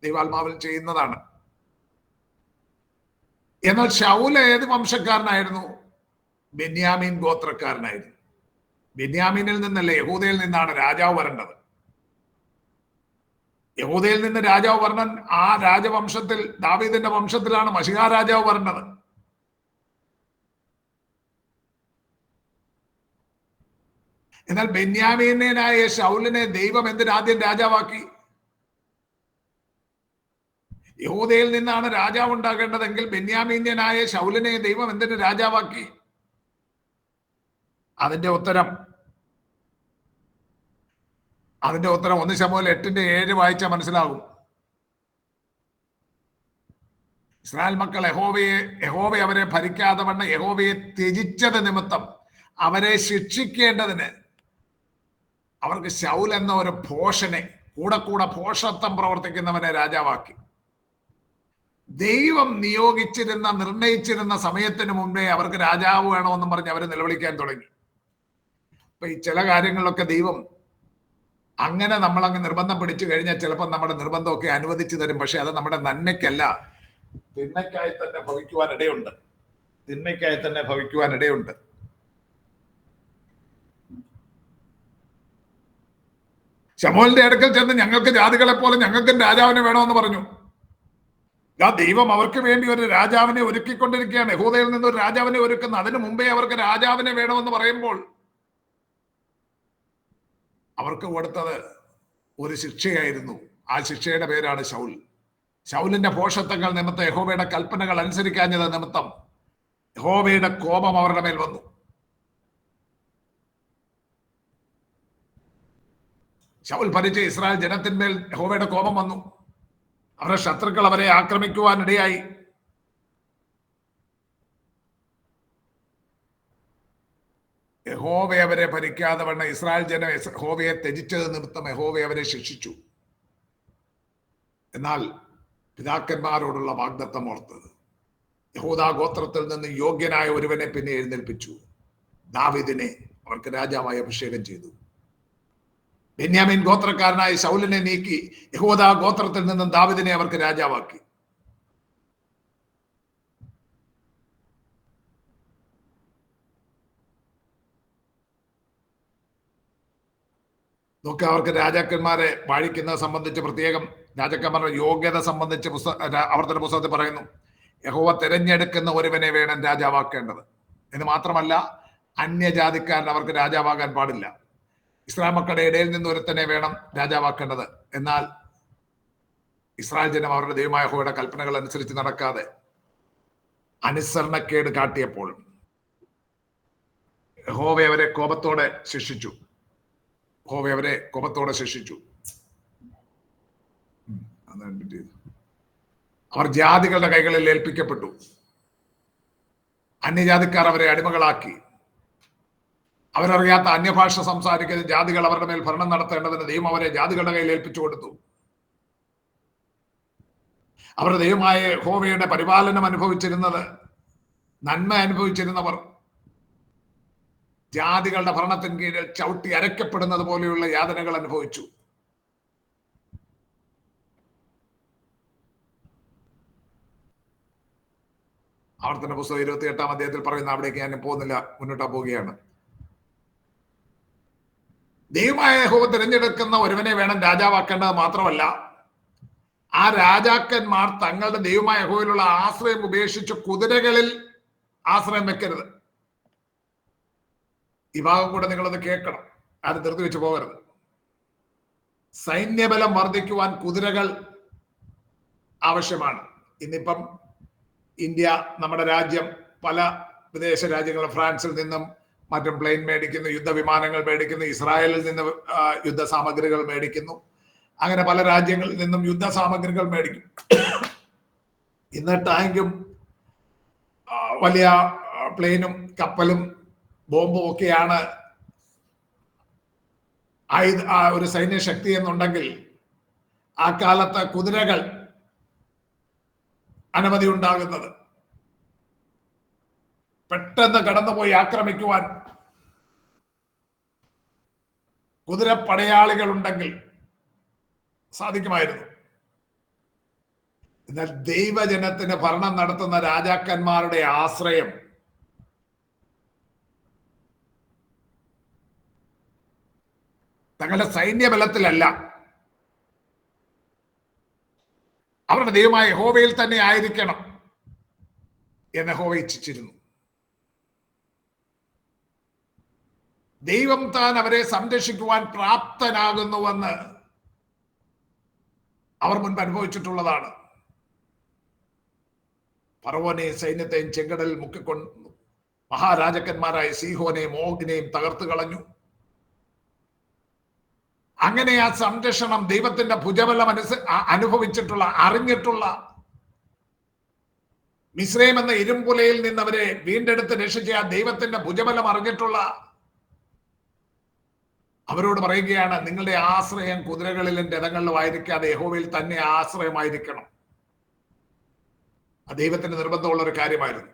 ദൈവാത്മാവിൽ ചെയ്യുന്നതാണ്. എന്നാൽ ശൗല് ഏത് വംശക്കാരനായിരുന്നു? ബെന്യാമീൻ ഗോത്രക്കാരനായിരുന്നു. ബെന്യാമീനിൽ നിന്നല്ല, യഹൂദയിൽ നിന്നാണ് രാജാവ് വരേണ്ടത്. യഹൂദയിൽ നിന്ന് രാജാവ് വരണം. ആ രാജവംശത്തിൽ, ദാവീദിന്റെ വംശത്തിലാണ് മശിഹാ രാജാവ് വരേണ്ടത്. എന്നാൽ ബെന്യാമീനായ ശൗലിനെ ദൈവം എന്തിനാദ്യം രാജാവാക്കി? യഹൂദയിൽ നിന്നാണ് രാജാവ് ഉണ്ടാകേണ്ടതെങ്കിൽ ബെന്യാമീന്യനായ ശൗലിനെ ദൈവം എന്തിന് രാജാവാക്കി? അതിന്റെ ഉത്തരം 1 ശമൂവേൽ 8:7 വായിച്ചാൽ മനസ്സിലാകും. ഇസ്രായേൽ മക്കൾ യഹോവ അവരെ ഭരിക്കാതെ വണ്ണം യഹോവയെ ത്യജിച്ചത് നിമിത്തം അവരെ ശിക്ഷിക്കേണ്ടതിന് അവർക്ക് ശൗൽ എന്ന ഒരു ഭോഷനെ, കൂടെ ഭോഷത്വം പ്രവർത്തിക്കുന്നവനെ രാജാവാക്കി. ദൈവം നിർണയിച്ചിരുന്ന സമയത്തിന് മുമ്പേ അവർക്ക് രാജാവ് വേണമെന്നും പറഞ്ഞ് അവരെ നിലവിളിക്കാൻ തുടങ്ങി. അപ്പൊ ഈ ചില കാര്യങ്ങളിലൊക്കെ ദൈവം അങ്ങനെ നമ്മളങ്ങ് നിർബന്ധം പിടിച്ചു കഴിഞ്ഞാൽ ചിലപ്പോൾ നമ്മുടെ നിർബന്ധമൊക്കെ അനുവദിച്ചു തരും. പക്ഷെ അത് നമ്മുടെ നന്മയ്ക്കല്ല, തിന്മയ്ക്കായി തന്നെ ഭവിക്കുവാൻ ഇടയുണ്ട്. ശമൂവേലിന്റെ അടുക്കൽ ചെന്ന് ഞങ്ങൾക്ക് ജാതികളെ പോലെ ഞങ്ങൾക്കും രാജാവിനെ വേണമെന്ന് പറഞ്ഞു. ദൈവം അവർക്ക് വേണ്ടി ഒരു രാജാവിനെ ഒരുക്കിക്കൊണ്ടിരിക്കുകയാണ്. യഹൂദയിൽ നിന്ന് ഒരു രാജാവിനെ ഒരുക്കുന്നു. അതിനു മുമ്പേ അവർക്ക് രാജാവിനെ വേണമെന്ന് പറയുമ്പോൾ അവർക്ക് കൊടുത്തത് ഒരു ശിക്ഷയായിരുന്നു. ആ ശിക്ഷയുടെ പേരാണ് ശൗൽ. ശൗലിന്റെ ഭോഷത്വങ്ങൾ നിമിത്തം, യഹോവയുടെ കൽപ്പനകൾ അനുസരിക്കാഞ്ഞത് നിമിത്തം യഹോവയുടെ കോപം അവരുടെ മേൽ വന്നു. ശൗൽ ഭരിച്ച ഇസ്രായേൽ ജനത്തിന്മേൽ യഹോവയുടെ കോപം വന്നു. അവരുടെ ശത്രുക്കൾ അവരെ ആക്രമിക്കുവാനിടയായി. യഹോവ അവരെ ഭരിക്കാതെ വണ്ണം ഇസ്രായേൽ ജനം യഹോവയെ ത്യജിച്ചത് നിമിത്തം യഹോവ അവരെ ശിക്ഷിച്ചു. എന്നാൽ പിതാക്കന്മാരോടുള്ള വാഗ്ദത്തം ഓർത്തത്, യഹൂദാ ഗോത്രത്തിൽ നിന്ന് യോഗ്യനായ ഒരുവനെ പിന്നെ എഴുന്നേൽപ്പിച്ചു. ദാവീദിനെ അവർക്ക് രാജാവായി അഭിഷേകം ചെയ്തു. ബെന്യാമീൻ ഗോത്രക്കാരനായ ശൗലിനെ നീക്കി യഹൂദാ ഗോത്രത്തിൽ നിന്നും ദാവീദിനെ അവർക്ക് രാജാവാക്കി. നോക്കുക, അവർക്ക് രാജാക്കന്മാരെ വാഴിക്കുന്നത് സംബന്ധിച്ച് പ്രത്യേകം രാജാക്കന്മാരുടെ യോഗ്യത സംബന്ധിച്ച് ആവർത്തന പുസ്തകത്തിൽ പറയുന്നു, യഹോവ തിരഞ്ഞെടുക്കുന്ന ഒരുവനെ വേണം രാജാവാക്കേണ്ടത് എന്ന് മാത്രമല്ല, അന്യജാതിക്കാരൻ അവർക്ക് രാജാവാകാൻ പാടില്ല. ഇസ്രായേൽ മക്കളുടെ ഇടയിൽ നിന്ന് ഒരുത്തനെ വേണം രാജാവാക്കേണ്ടത്. എന്നാൽ ഇസ്രായേൽ ജനം അവരുടെ ദൈവമായ യഹോവയുടെ കൽപ്പനകൾ അനുസരിച്ച് നടക്കാതെ അനുസരണക്കേട് കാട്ടിയപ്പോൾ യഹോവ അവരെ കോപത്തോടെ ശിക്ഷിച്ചു. അവർ ജാതികളുടെ കൈകളിൽ ഏൽപ്പിക്കപ്പെട്ടു. അന്യജാതിക്കാർ അവരെ അടിമകളാക്കി. അവരറിയാത്ത അന്യഭാഷ സംസാരിക്കുന്ന ജാതികൾ അവരുടെ മേൽ ഭരണം നടത്തേണ്ടതിന് ദൈവം അവരെ ജാതികളുടെ കയ്യിൽ ഏൽപ്പിച്ചു കൊടുത്തു. അവരുടെ ദൈവമായ യഹോവയുടെ പരിപാലനം അനുഭവിച്ചിരുന്നത്, നന്മ അനുഭവിച്ചിരുന്നവർ ജാതികളുടെ ഭരണത്തിന് കീഴിൽ ചവിട്ടി അരയ്ക്കപ്പെടുന്നത് പോലെയുള്ള യാതനകൾ അനുഭവിച്ചു. ആവർത്തന പുസ്തകം 28-ാം അധ്യായത്തിൽ പറയുന്ന അവിടേക്ക് ഞാൻ പോകുന്നില്ല, മുന്നോട്ടാ പോവുകയാണ്. ദൈവമായ യഹോവ തിരഞ്ഞെടുക്കുന്ന ഒരുവനെ വേണം രാജാവാക്കേണ്ടത് മാത്രമല്ല, ആ രാജാക്കന്മാർ തങ്ങളുടെ ദൈവമായ യഹോവയിലുള്ള ആശ്രയം ഉപേക്ഷിച്ച് കുതിരകളിൽ ആശ്രയം വെക്കരുത്. ഈ ഭാഗം കൂടെ നിങ്ങളത് കേൾക്കണം, ആരും നിർത്തി വെച്ച് പോകരുത്. സൈന്യബലം വർദ്ധിക്കുവാൻ കുതിരകൾ ആവശ്യമാണ്. ഇന്നിപ്പം ഇന്ത്യ, നമ്മുടെ രാജ്യം, പല വിദേശ രാജ്യങ്ങളും ഫ്രാൻസിൽ നിന്നും മറ്റും പ്ലെയിൻ മേടിക്കുന്നു, യുദ്ധവിമാനങ്ങൾ മേടിക്കുന്നു, ഇസ്രായേലിൽ നിന്ന് യുദ്ധസാമഗ്രികൾ മേടിക്കുന്നു. അങ്ങനെ പല രാജ്യങ്ങളിൽ നിന്നും യുദ്ധസാമഗ്രികൾ മേടിക്കും. ഇന്ന് ടാങ്കും വലിയ പ്ലെയിനും കപ്പലും ബോംബും ഒക്കെയാണ് ഒരു സൈന്യശക്തി എന്നുണ്ടെങ്കിൽ, ആ കാലത്ത് കുതിരകൾ അനവധി ഉണ്ടാകുന്നത്. പെട്ടെന്ന് കടന്നുപോയി ആക്രമിക്കുവാൻ കുതിരപ്പടയാളികൾ ഉണ്ടെങ്കിൽ സാധിക്കുമായിരുന്നു. എന്നാൽ ദൈവജനത്തിന് ഭരണം നടത്തുന്ന രാജാക്കന്മാരുടെ ആശ്രയം തങ്ങളുടെ സൈന്യബലത്തിലല്ല, അവരുടെ ദൈവമായ യഹോവയിൽ തന്നെ ആയിരിക്കണം എന്ന് യഹോവ ഇച്ഛിച്ചിരുന്നു. ദൈവം താൻ അവരെ സംരക്ഷിക്കുവാൻ പ്രാപ്തനാകുന്നുവെന്ന് അവർ മുൻപ് അനുഭവിച്ചിട്ടുള്ളതാണ്. ഫറവോനെയും സൈന്യത്തെയും ചെങ്കടലിൽ മുക്കിക്കൊണ്ട് മഹാരാജാക്കന്മാരായ സീഹോനെയും ഓഗിനെയും തകർത്തു കളഞ്ഞു. അങ്ങനെ ആ സംരക്ഷണം ദൈവത്തിന്റെ ഭുജബലം അനുഭവിച്ചിട്ടുള്ള, അറിഞ്ഞിട്ടുള്ള, മിസ്രൈം എന്ന ഇരുമ്പുലയിൽ നിന്ന് അവരെ വീണ്ടെടുത്ത് രക്ഷിച്ച ആ ദൈവത്തിന്റെ ഭുജബലം അറിഞ്ഞിട്ടുള്ള അവരോട് പറയുകയാണ്, നിങ്ങളുടെ ആശ്രയം കുതിരകളിലും രഥങ്ങളിലും ആയിരിക്കാതെ യഹോവയിൽ തന്നെ ആശ്രയമായിരിക്കണം. ആ ദൈവത്തിന് നിർബന്ധമുള്ള ഒരു കാര്യമായിരുന്നു.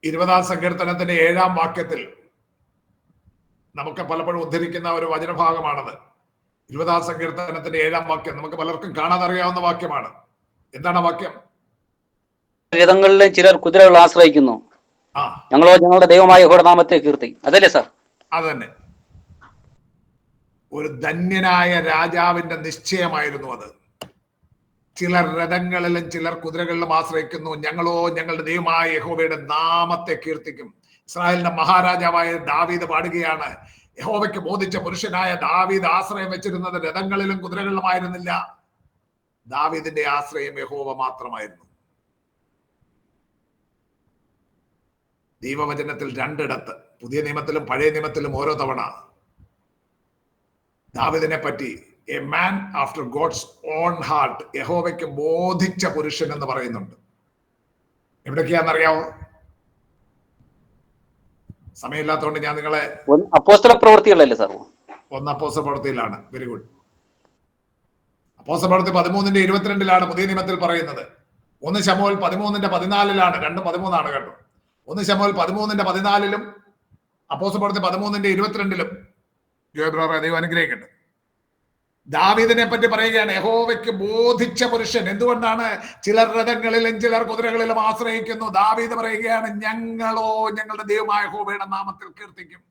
20-ാം സങ്കീർത്തനത്തിന്റെ 7-ാം വാക്യത്തിൽ നമുക്ക് പലപ്പോഴും ഉദ്ധരിക്കുന്ന ഒരു വചനഭാഗമാണത്. 20-ാം സങ്കീർത്തനത്തിന്റെ 7-ാം വാക്യം നമുക്ക് പലർക്കും കാണാതറിയാവുന്ന വാക്യമാണ്. എന്താണ് ആ വാക്യം? രഥങ്ങളിലും ചിലർ കുതിരകൾ ആശ്രയിക്കുന്നു, ഞങ്ങളോ ഞങ്ങളുടെ ദൈവമായ യഹോവയുടെ നാമത്തെ കീർത്തി. അതല്ലേ സാർ? അത് തന്നെ. ഒരു ധന്യനായ രാജാവിന്റെ നിശ്ചയമായിരുന്നു അത്. ചിലർ രഥങ്ങളിലും ചിലർ കുതിരകളിലും ആശ്രയിക്കുന്നു, ഞങ്ങളോ ഞങ്ങളുടെ ദൈവമായ യഹോവയുടെ നാമത്തെ കീർത്തിക്കും. ഇസ്രായേലിന്റെ മഹാരാജാവായ ദാവീദ് പാടുകയാണ്, യഹോവയ്ക്ക് ബോധിച്ച പുരുഷനായ ദാവീദ് ആശ്രയം വെച്ചിരുന്നത് രഥങ്ങളിലും കുതിരകളിലുമായിരുന്നില്ല. ദാവീദിന്റെ ആശ്രയം യഹോവ മാത്രമായിരുന്നു. ദൈവവചനത്തിൽ 2 ഇടത്ത്, പുതിയ നിയമത്തിലും പഴയ നിയമത്തിലും ഓരോ തവണ ദാവീദിനെ പറ്റി a man after God's own heart, യഹോവയ്ക്ക് ബോധിച്ച പുരുഷൻ എന്ന് പറയുന്നുണ്ട്. എവിടൊക്കെയാണെന്നറിയാവോ? സമയമില്ലാത്തതുകൊണ്ട് ഞാൻ നിങ്ങളെ അപ്പോസ്തല പ്രവൃത്തികളല്ലേ സാർ? 1 അപ്പോസ്തല പ്രവൃത്തിയിലാണ്. Very good. അപ്പോസ്തല പ്രവൃത്തി 13:22 പുതിയ നിയമത്തിൽ പറയുന്നത്. 1 ശമൂവേൽ 13:14 2 13 കേട്ടോ. 1 ശമൂവേൽ 13:14 അപ്പോസ്തല പ്രവൃത്തി 13:22 ദൈവം അനുഗ്രഹിക്കട്ടെ. ദാവീദിനെ പറ്റി പറയുകയാണ് യഹോവയ്ക്ക് ബോധിച്ച പുരുഷൻ. എന്തുകൊണ്ടാണ്? ചിലർ രഥങ്ങളിലും ചിലർ കുതിരകളിലും ആശ്രയിക്കുന്നു. ദാവീദ് പറയുകയാണ് ഞങ്ങളോ ഞങ്ങളുടെ ദൈവമായ യഹോവയുടെ നാമത്തിൽ കീർത്തിക്കും.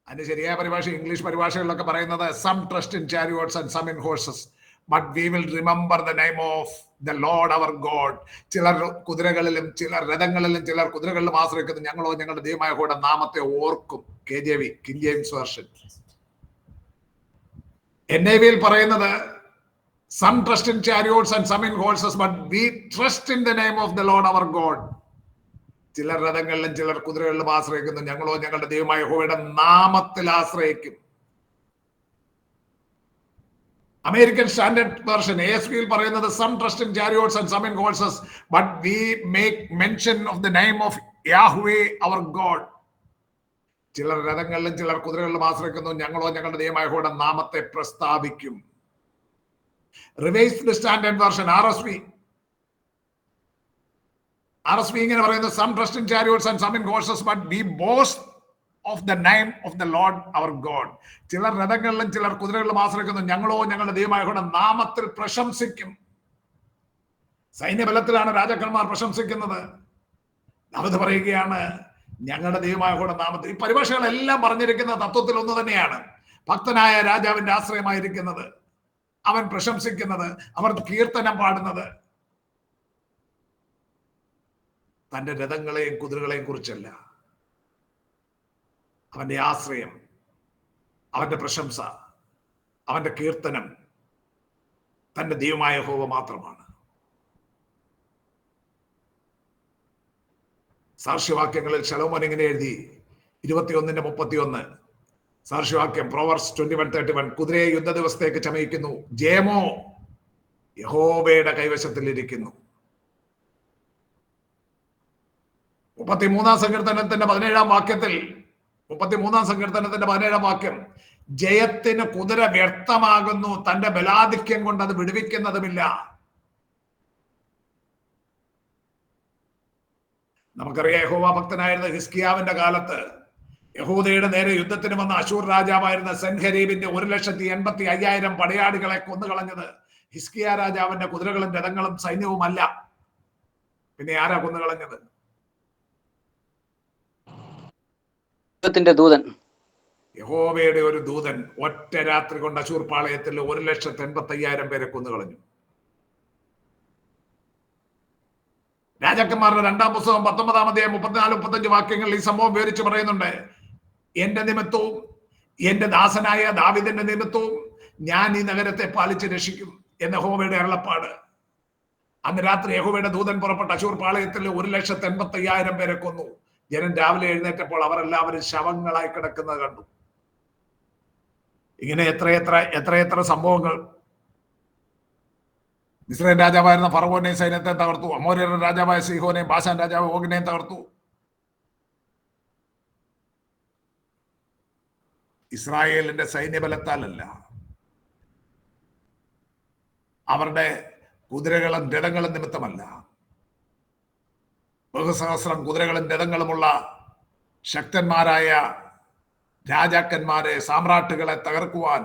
അതിന്റെ ശരിയായ പരിഭാഷ ഇംഗ്ലീഷ് പരിഭാഷകളിലൊക്കെ പറയുന്നത് some trust in chariots and some in horses but we will remember the name of the Lord our God. ചിലർ കുതിരകളിലും ചിലർ രഥങ്ങളിലും ചിലർ കുതിരകളിലും ആശ്രയിക്കുന്നു. ഞങ്ങളോ ഞങ്ങളുടെ ദൈവമായ യഹോവയുടെ നാമത്തെ ഓർക്കും. KJV, King James version. NIV-യിൽ പറയുന്നത് some trust in chariots and some in horses but we trust in the name of the Lord our God. ചിലർ രഥങ്ങളിലും ചിലർ കുതിരകളിലും ആശ്രയിക്കുന്നു. ഞങ്ങളോ ഞങ്ങളുടെ ദൈവമായ യഹോവയുടെ നാമത്തിൽ ആശ്രയിക്കും. അമേരിക്കൻ സ്റ്റാൻഡേർഡ് വേർഷൻ ASV-യിൽ പറയുന്നത് some trust in chariots and some in horses but we make mention of the name of Yahweh our God. ചിലർ രഥങ്ങളിലും ചിലർ കുതിരകളിലും ആശ്രയിക്കുന്നു. ഞങ്ങളോ ഞങ്ങളുടെ ദൈവമായ യഹോവയുടെ നാമത്തെ പ്രസ്താവിക്കും. റിവൈസ്ഡ് സ്റ്റാൻഡേർഡ് വേർഷൻ RSV ഇങ്ങനെ പറയുന്നത് some trust in chariots and some in horses but we boast of the name of the Lord our God. ചിലർ രഥങ്ങളിലും ചിലർ കുതിരകളിലും ആശ്രയിക്കുന്നു. ഞങ്ങളോ ഞങ്ങളുടെ ദൈവമായ യഹോവയുടെ നാമത്തിൽ പ്രശംസിക്കും. സൈന്യബലത്തിലാണ് രാജാക്കന്മാർ പ്രശംസിക്കുന്നത്. ദാവീദ് പറയുകയാണ് ഞങ്ങളുടെ ദൈവമായ യഹോവയുടെ നാമത്തിൽ. ഈ പരിഭാഷകളെല്ലാം പറഞ്ഞിരിക്കുന്ന തത്വത്തിൽ ഒന്ന് തന്നെയാണ്. ഭക്തനായ രാജാവിന്റെ ആശ്രയമായിരിക്കുന്നത്, അവൻ പ്രശംസിക്കുന്നത്, അവർ കീർത്തനം പാടുന്നത് തന്റെ രഥങ്ങളെയും കുതിരകളെയും കുറിച്ചല്ല. അവന്റെ ആശ്രയം, അവന്റെ പ്രശംസ, അവന്റെ കീർത്തനം തന്റെ ദൈവമായ യഹോവ മാത്രമാണ്. സാക്ഷ്യവാക്യങ്ങളിൽ ശലോമോൻ ഇങ്ങനെ എഴുതി 21:31 സാക്ഷ്യവാക്യം പ്രോവർബ്സ് 21:31 കുതിരയെ യുദ്ധ ദിവസത്തേക്ക് ചമയിക്കുന്നു, ജയമോ യഹോവയുടെ കൈവശത്തിലിരിക്കുന്നു. 33-ാം സങ്കീർത്തനത്തിന്റെ 17-ാം വാക്യത്തിൽ 33-ാം സങ്കീർത്തനത്തിന്റെ 17-ാം വാക്യം ജയത്തിന് കുതിര വ്യർത്ഥമാകുന്നു, തന്റെ ബലാധിക്യം കൊണ്ട് അത് വിടുവിക്കുന്നതുമില്ല. നമുക്കറിയാം യഹോവ ഭക്തനായിരുന്ന ഹിസ്കിയാവിന്റെ കാലത്ത് യഹൂദയുടെ നേരെ യുദ്ധത്തിന് വന്ന അശൂർ രാജാവായിരുന്ന സെൻഹരീബിന്റെ 1,85,000 പടയാളികളെ കൊന്നുകളഞ്ഞത് ഹിസ്കിയ രാജാവിന്റെ കുതിരകളും രഥങ്ങളും സൈന്യവുമല്ല. പിന്നെ ആരാ കൊന്നുകളഞ്ഞത്? ദൂതൻ, യഹോവയുടെ ഒരു ദൂതൻ ഒറ്റ രാത്രി കൊണ്ട് അശൂർ പാളയത്തിൽ 1,85,000 പേരെ കൊന്നുകളഞ്ഞു. രാജാക്കന്മാരുടെ 2-ാം പുസ്തകം 19-ാം അധ്യായം 34-35 വാക്യങ്ങളിൽ ഈ സംഭവം വിവരിച്ച് പറയുന്നുണ്ട്. എന്റെ നിമിത്തവും എന്റെ ദാസനായ ദാവീദിന്റെ നിമിത്തവും ഞാൻ ഈ നഗരത്തെ പാലിച്ച് രക്ഷിക്കും എന്ന യഹോവയുടെ അരുളപ്പാട്. അന്ന് രാത്രി യഹോവയുടെ ദൂതൻ പുറപ്പെട്ട അശൂർ പാളയത്തിൽ 1,85,000 പേരെ കൊന്നു. ജനം രാവിലെ എഴുന്നേറ്റപ്പോൾ അവരെല്ലാവരും ശവങ്ങളായി കിടക്കുന്നത് കണ്ടു. ഇങ്ങനെ എത്രയെത്ര സംഭവങ്ങൾ. ഇസ്രായേൽ രാജാവായിരുന്ന ഫറവോനെയും സൈന്യത്തെ തകർത്തു. അമോര്യരുടെ രാജാവായ സീഹോനെയും ബാശാൻ രാജാവ് ഓഗിനെയും തകർത്തു. ഇസ്രായേലിന്റെ സൈന്യബലത്താലല്ല, അവരുടെ കുതിരകളും രഥങ്ങളും നിമിത്തമല്ല. ബഹുസഹസ്രം കുതിരകളും രഥങ്ങളുമുള്ള ശക്തന്മാരായ രാജാക്കന്മാരെ, സാമ്രാട്ടുകളെ തകർക്കുവാൻ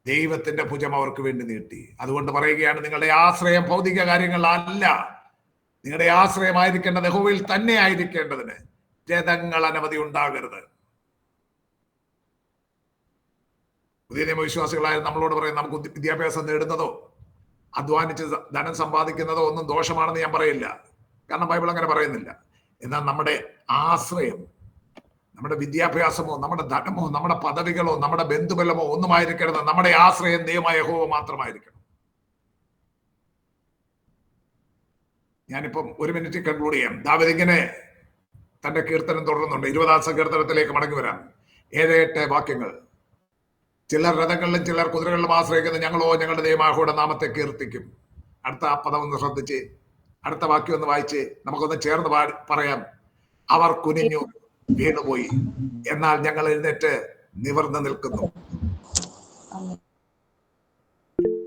ദൈവത്തിന്റെ ഭുജം അവർക്ക് വേണ്ടി നീട്ടി. അതുകൊണ്ട് പറയുകയാണ് നിങ്ങളുടെ ആശ്രയം ഭൗതിക കാര്യങ്ങളല്ല, നിങ്ങളുടെ ആശ്രയമായിരിക്കേണ്ടത് യഹോവയിൽ തന്നെ ആയിരിക്കേണ്ടതിന് രഥങ്ങൾ അനവധി ഉണ്ടാകരുത്. പുതിയ നിയമവിശ്വാസികളായ നമ്മളോട് പറയും നമുക്ക് വിദ്യാഭ്യാസം നേടുന്നതോ അധ്വാനിച്ച് ധനം സമ്പാദിക്കുന്നതോ ഒന്നും ദോഷമാണെന്ന് ഞാൻ പറയില്ല, കാരണം ബൈബിൾ അങ്ങനെ പറയുന്നില്ല. എന്നാൽ നമ്മുടെ ആശ്രയം നമ്മുടെ വിദ്യാഭ്യാസമോ നമ്മുടെ ധനമോ നമ്മുടെ പദവികളോ നമ്മുടെ ബന്ധുബലമോ ഒന്നുമായിരിക്കരുത്. നമ്മുടെ ആശ്രയം ദൈവമായ യഹോവ മാത്രമായിരിക്കണം. ഞാനിപ്പം 1 മിനിറ്റ് കൺക്ലൂഡ് ചെയ്യാം. ദാവീദ് ഇങ്ങനെ തന്റെ കീർത്തനം തുടരുന്നുണ്ട്. 20-ാം സങ്കീർത്തനത്തിലേക്ക് മടങ്ങി വരാം. 7-8 വാക്യങ്ങൾ. ചിലർ രഥങ്ങളിലും ചിലർ കുതിരകളിലും ആശ്രയിക്കുന്നു, ഞങ്ങളോ ഞങ്ങളുടെ ദൈവമായ യഹോവയുടെ നാമത്തെ കീർത്തിക്കും. അടുത്ത പദം ഒന്ന് ശ്രദ്ധിച്ച്, അടുത്ത വാക്യം ഒന്ന് വായിച്ച് നമുക്കൊന്ന് ചേർന്ന് പറയാം. അവർ കുനിഞ്ഞു വീണുപോയി, എന്നാൽ ഞങ്ങൾ എഴുന്നേറ്റ് നിവർന്നു നിൽക്കുന്നു.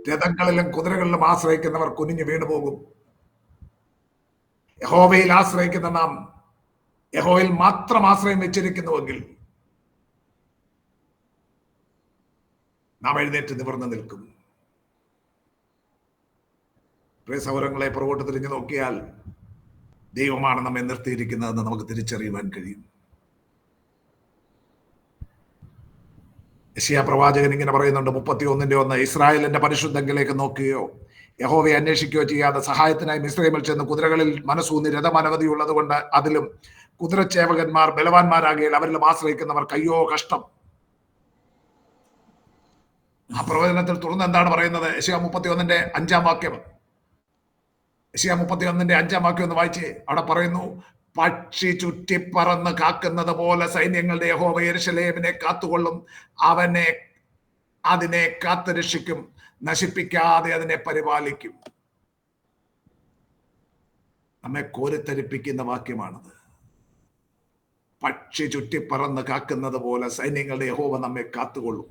രഥങ്ങളിലും കുതിരകളിലും ആശ്രയിക്കുന്നവർ കുനിഞ്ഞു വീണുപോകും. യഹോവയിൽ ആശ്രയിക്കുന്ന നാം, യഹോവയിൽ മാത്രം ആശ്രയം വെച്ചിരിക്കുന്നുവെങ്കിൽ നാം എഴുന്നേറ്റ് നിവർന്നു നിൽക്കും. പ്രിയ സഹോദരങ്ങളെ, പുറകോട്ട് തിരിഞ്ഞു നോക്കിയാൽ ദൈവമാണ് നമ്മെ നിർത്തിയിരിക്കുന്നതെന്ന് നമുക്ക് തിരിച്ചറിയുവാൻ കഴിയും. യെശയ്യാ പ്രവാചകൻ ഇങ്ങനെ പറയുന്നുണ്ട്, 31:1, ഇസ്രായേലിന്റെ പരിശുദ്ധങ്കിലേക്ക് നോക്കുകയോ യഹോവയെ അന്വേഷിക്കുകയോ ചെയ്യാതെ സഹായത്തിനായി മിസ്രയീമിൽ ചെന്ന് കുതിരകളിൽ മനസ്സൂന്നി രഥം അനവധിയുള്ളത് കൊണ്ട് അതിലും കുതിരച്ചേവകന്മാർ ബലവാന്മാരാകിയാൽ അവരിലും ആശ്രയിക്കുന്നവർ കയ്യോ കഷ്ടം. ആ പ്രവചനത്തിൽ തുടർന്ന് എന്താണ് പറയുന്നത്? യെശയ്യാ 31:5 വാക്യം. യെശയ്യാ 31:5 വാക്യം ഒന്ന് വായിച്ചേ. അവിടെ പറയുന്നു, പക്ഷി ചുറ്റിപ്പറന്ന് കാക്കുന്നത് പോലെ സൈന്യങ്ങളുടെ യഹോവ യെരൂശലേമിനെ കാത്തുകൊള്ളും, അതിനെ കാത്തുരക്ഷിക്കും, നശിപ്പിക്കാതെ അതിനെ പരിപാലിക്കും. നമ്മെ കോരിത്തരിപ്പിക്കുന്ന വാക്യമാണത്. പക്ഷി ചുറ്റിപ്പറന്ന് കാക്കുന്നത് പോലെ സൈന്യങ്ങളുടെ യഹോവ നമ്മെ കാത്തുകൊള്ളും.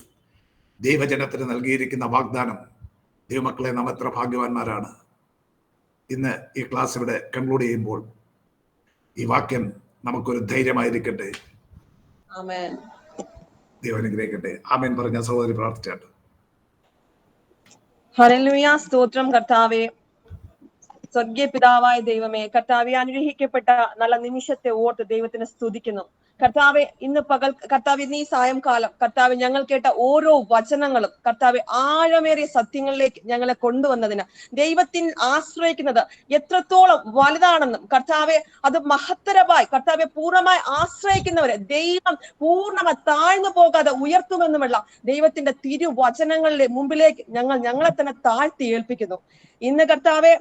ദൈവജനത്തിന് നൽകിയിരിക്കുന്ന വാഗ്ദാനം. ദൈവമക്കളെ, നാം എത്ര ഭാഗ്യവാന്മാരാണ്. ഇന്ന് ഈ ക്ലാസ് ഇവിടെ കൺക്ലൂഡ് ചെയ്യുമ്പോൾ ഈ വാക്യം നമുക്കൊരു ധൈര്യമായിരിക്കട്ടെ. ദൈവം അനുഗ്രഹിക്കട്ടെ. ആമേൻ പറഞ്ഞ സഹോദരി പ്രാർത്ഥിച്ചാട്ട്. ഹല്ലേലൂയ, സ്തോത്രം കർത്താവേ. സ്വർഗീയ പിതാവായ ദൈവമേ, കർത്താവെ, അനുഗ്രഹിക്കപ്പെട്ട നല്ല നിമിഷത്തെ ഓർത്ത് ദൈവത്തിന് സ്തുതിക്കുന്നു. കർത്താവെ, ഇന്ന് പകൽ കർത്താവ്, ഇന്ന് ഈ സായംകാലം കർത്താവ്, ഞങ്ങൾ കേട്ട ഓരോ വചനങ്ങളും കർത്താവെ ആഴമേറിയ സത്യങ്ങളിലേക്ക് ഞങ്ങളെ കൊണ്ടുവന്നതിന്, ദൈവത്തിൽ ആശ്രയിക്കുന്നത് എത്രത്തോളം വലുതാണെന്നും കർത്താവെ, അത് മഹത്തരമായി കർത്താവെ പൂർണ്ണമായി ആശ്രയിക്കുന്നവരെ ദൈവം പൂർണ്ണമായി താഴ്ന്നു പോകാതെ ഉയർത്തുമെന്നുമുള്ള ദൈവത്തിന്റെ തിരുവചനങ്ങളുടെ മുമ്പിലേക്ക് ഞങ്ങളെ തന്നെ താഴ്ത്തി ഏൽപ്പിക്കുന്നു. ഇന്ന് കർത്താവെ,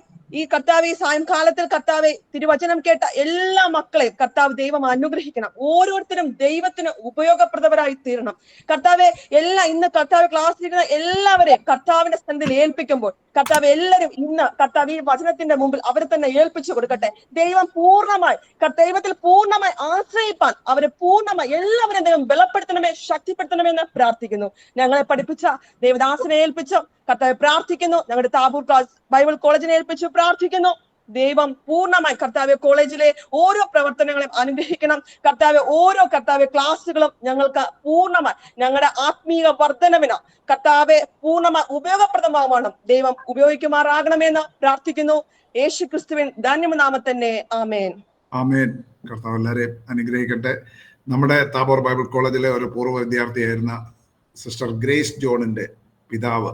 ഈ സായംകാലത്തിൽ കർത്താവെ, തിരുവചനം കേട്ട എല്ലാ മക്കളെയും കർത്താവ് ദൈവം അനുഗ്രഹിക്കണം. ഓരോരുത്തരും ദൈവത്തിന് ഉപയോഗപ്രദവരായി തീരണം കർത്താവെ. ഇന്ന് കർത്താവ് ക്ലാസ്സിലിരിക്കുന്ന എല്ലാവരെയും കർത്താവിന്റെ സന്നിധിയിൽ ഏൽപ്പിക്കുമ്പോൾ കർത്താവ്, എല്ലാവരും ഇന്ന് കർത്താവ് ഈ വചനത്തിന്റെ മുമ്പിൽ അവരെ തന്നെ ഏൽപ്പിച്ചു കൊടുക്കട്ടെ. ദൈവത്തിൽ പൂർണ്ണമായി ആശ്രയിപ്പാൻ അവരെ പൂർണ്ണമായി എല്ലാവരും ദൈവം ബലപ്പെടുത്തണമേ, ശക്തിപ്പെടുത്തണമെന്ന് പ്രാർത്ഥിക്കുന്നു. ഞങ്ങളെ പഠിപ്പിച്ച ദേവദാസനെ ഏൽപ്പിച്ചു കർത്താവ് പ്രാർത്ഥിക്കുന്നു. ഞങ്ങളുടെ താബൂർ ബൈബിൾ കോളേജിനെ ഏൽപ്പിച്ചു പ്രാർത്ഥിക്കുന്നു. ദൈവം പൂർണ്ണമായി കർത്താവ് കോളേജിലെ ഓരോ പ്രവർത്തനങ്ങളെയും അനുഗ്രഹിക്കണം കർത്താവ്. ഓരോ ക്ലാസ്സുകളും ഞങ്ങൾക്ക് പൂർണ്ണമായി ഞങ്ങളുടെ ആത്മീയ വർധനവിന് കർത്താവെ പൂർണ്ണമായി ഉപയോഗപ്രദമാവണം. ദൈവം ഉപയോഗിക്കുമാറാകണമെന്ന് പ്രാർത്ഥിക്കുന്നു. യേശു ക്രിസ്തുവിൻ ധന്യനാമത്തന്നെ. ആമേൻ. ആമേൻ. കർത്താവ് എല്ലാവരെയും അനുഗ്രഹിക്കട്ടെ. നമ്മുടെ താബോർ ബൈബിൾ കോളേജിലെ ഒരു പൂർവ്വ വിദ്യാർത്ഥിയായിരുന്ന സിസ്റ്റർ ഗ്രേസ് ജോണിന്റെ പിതാവ്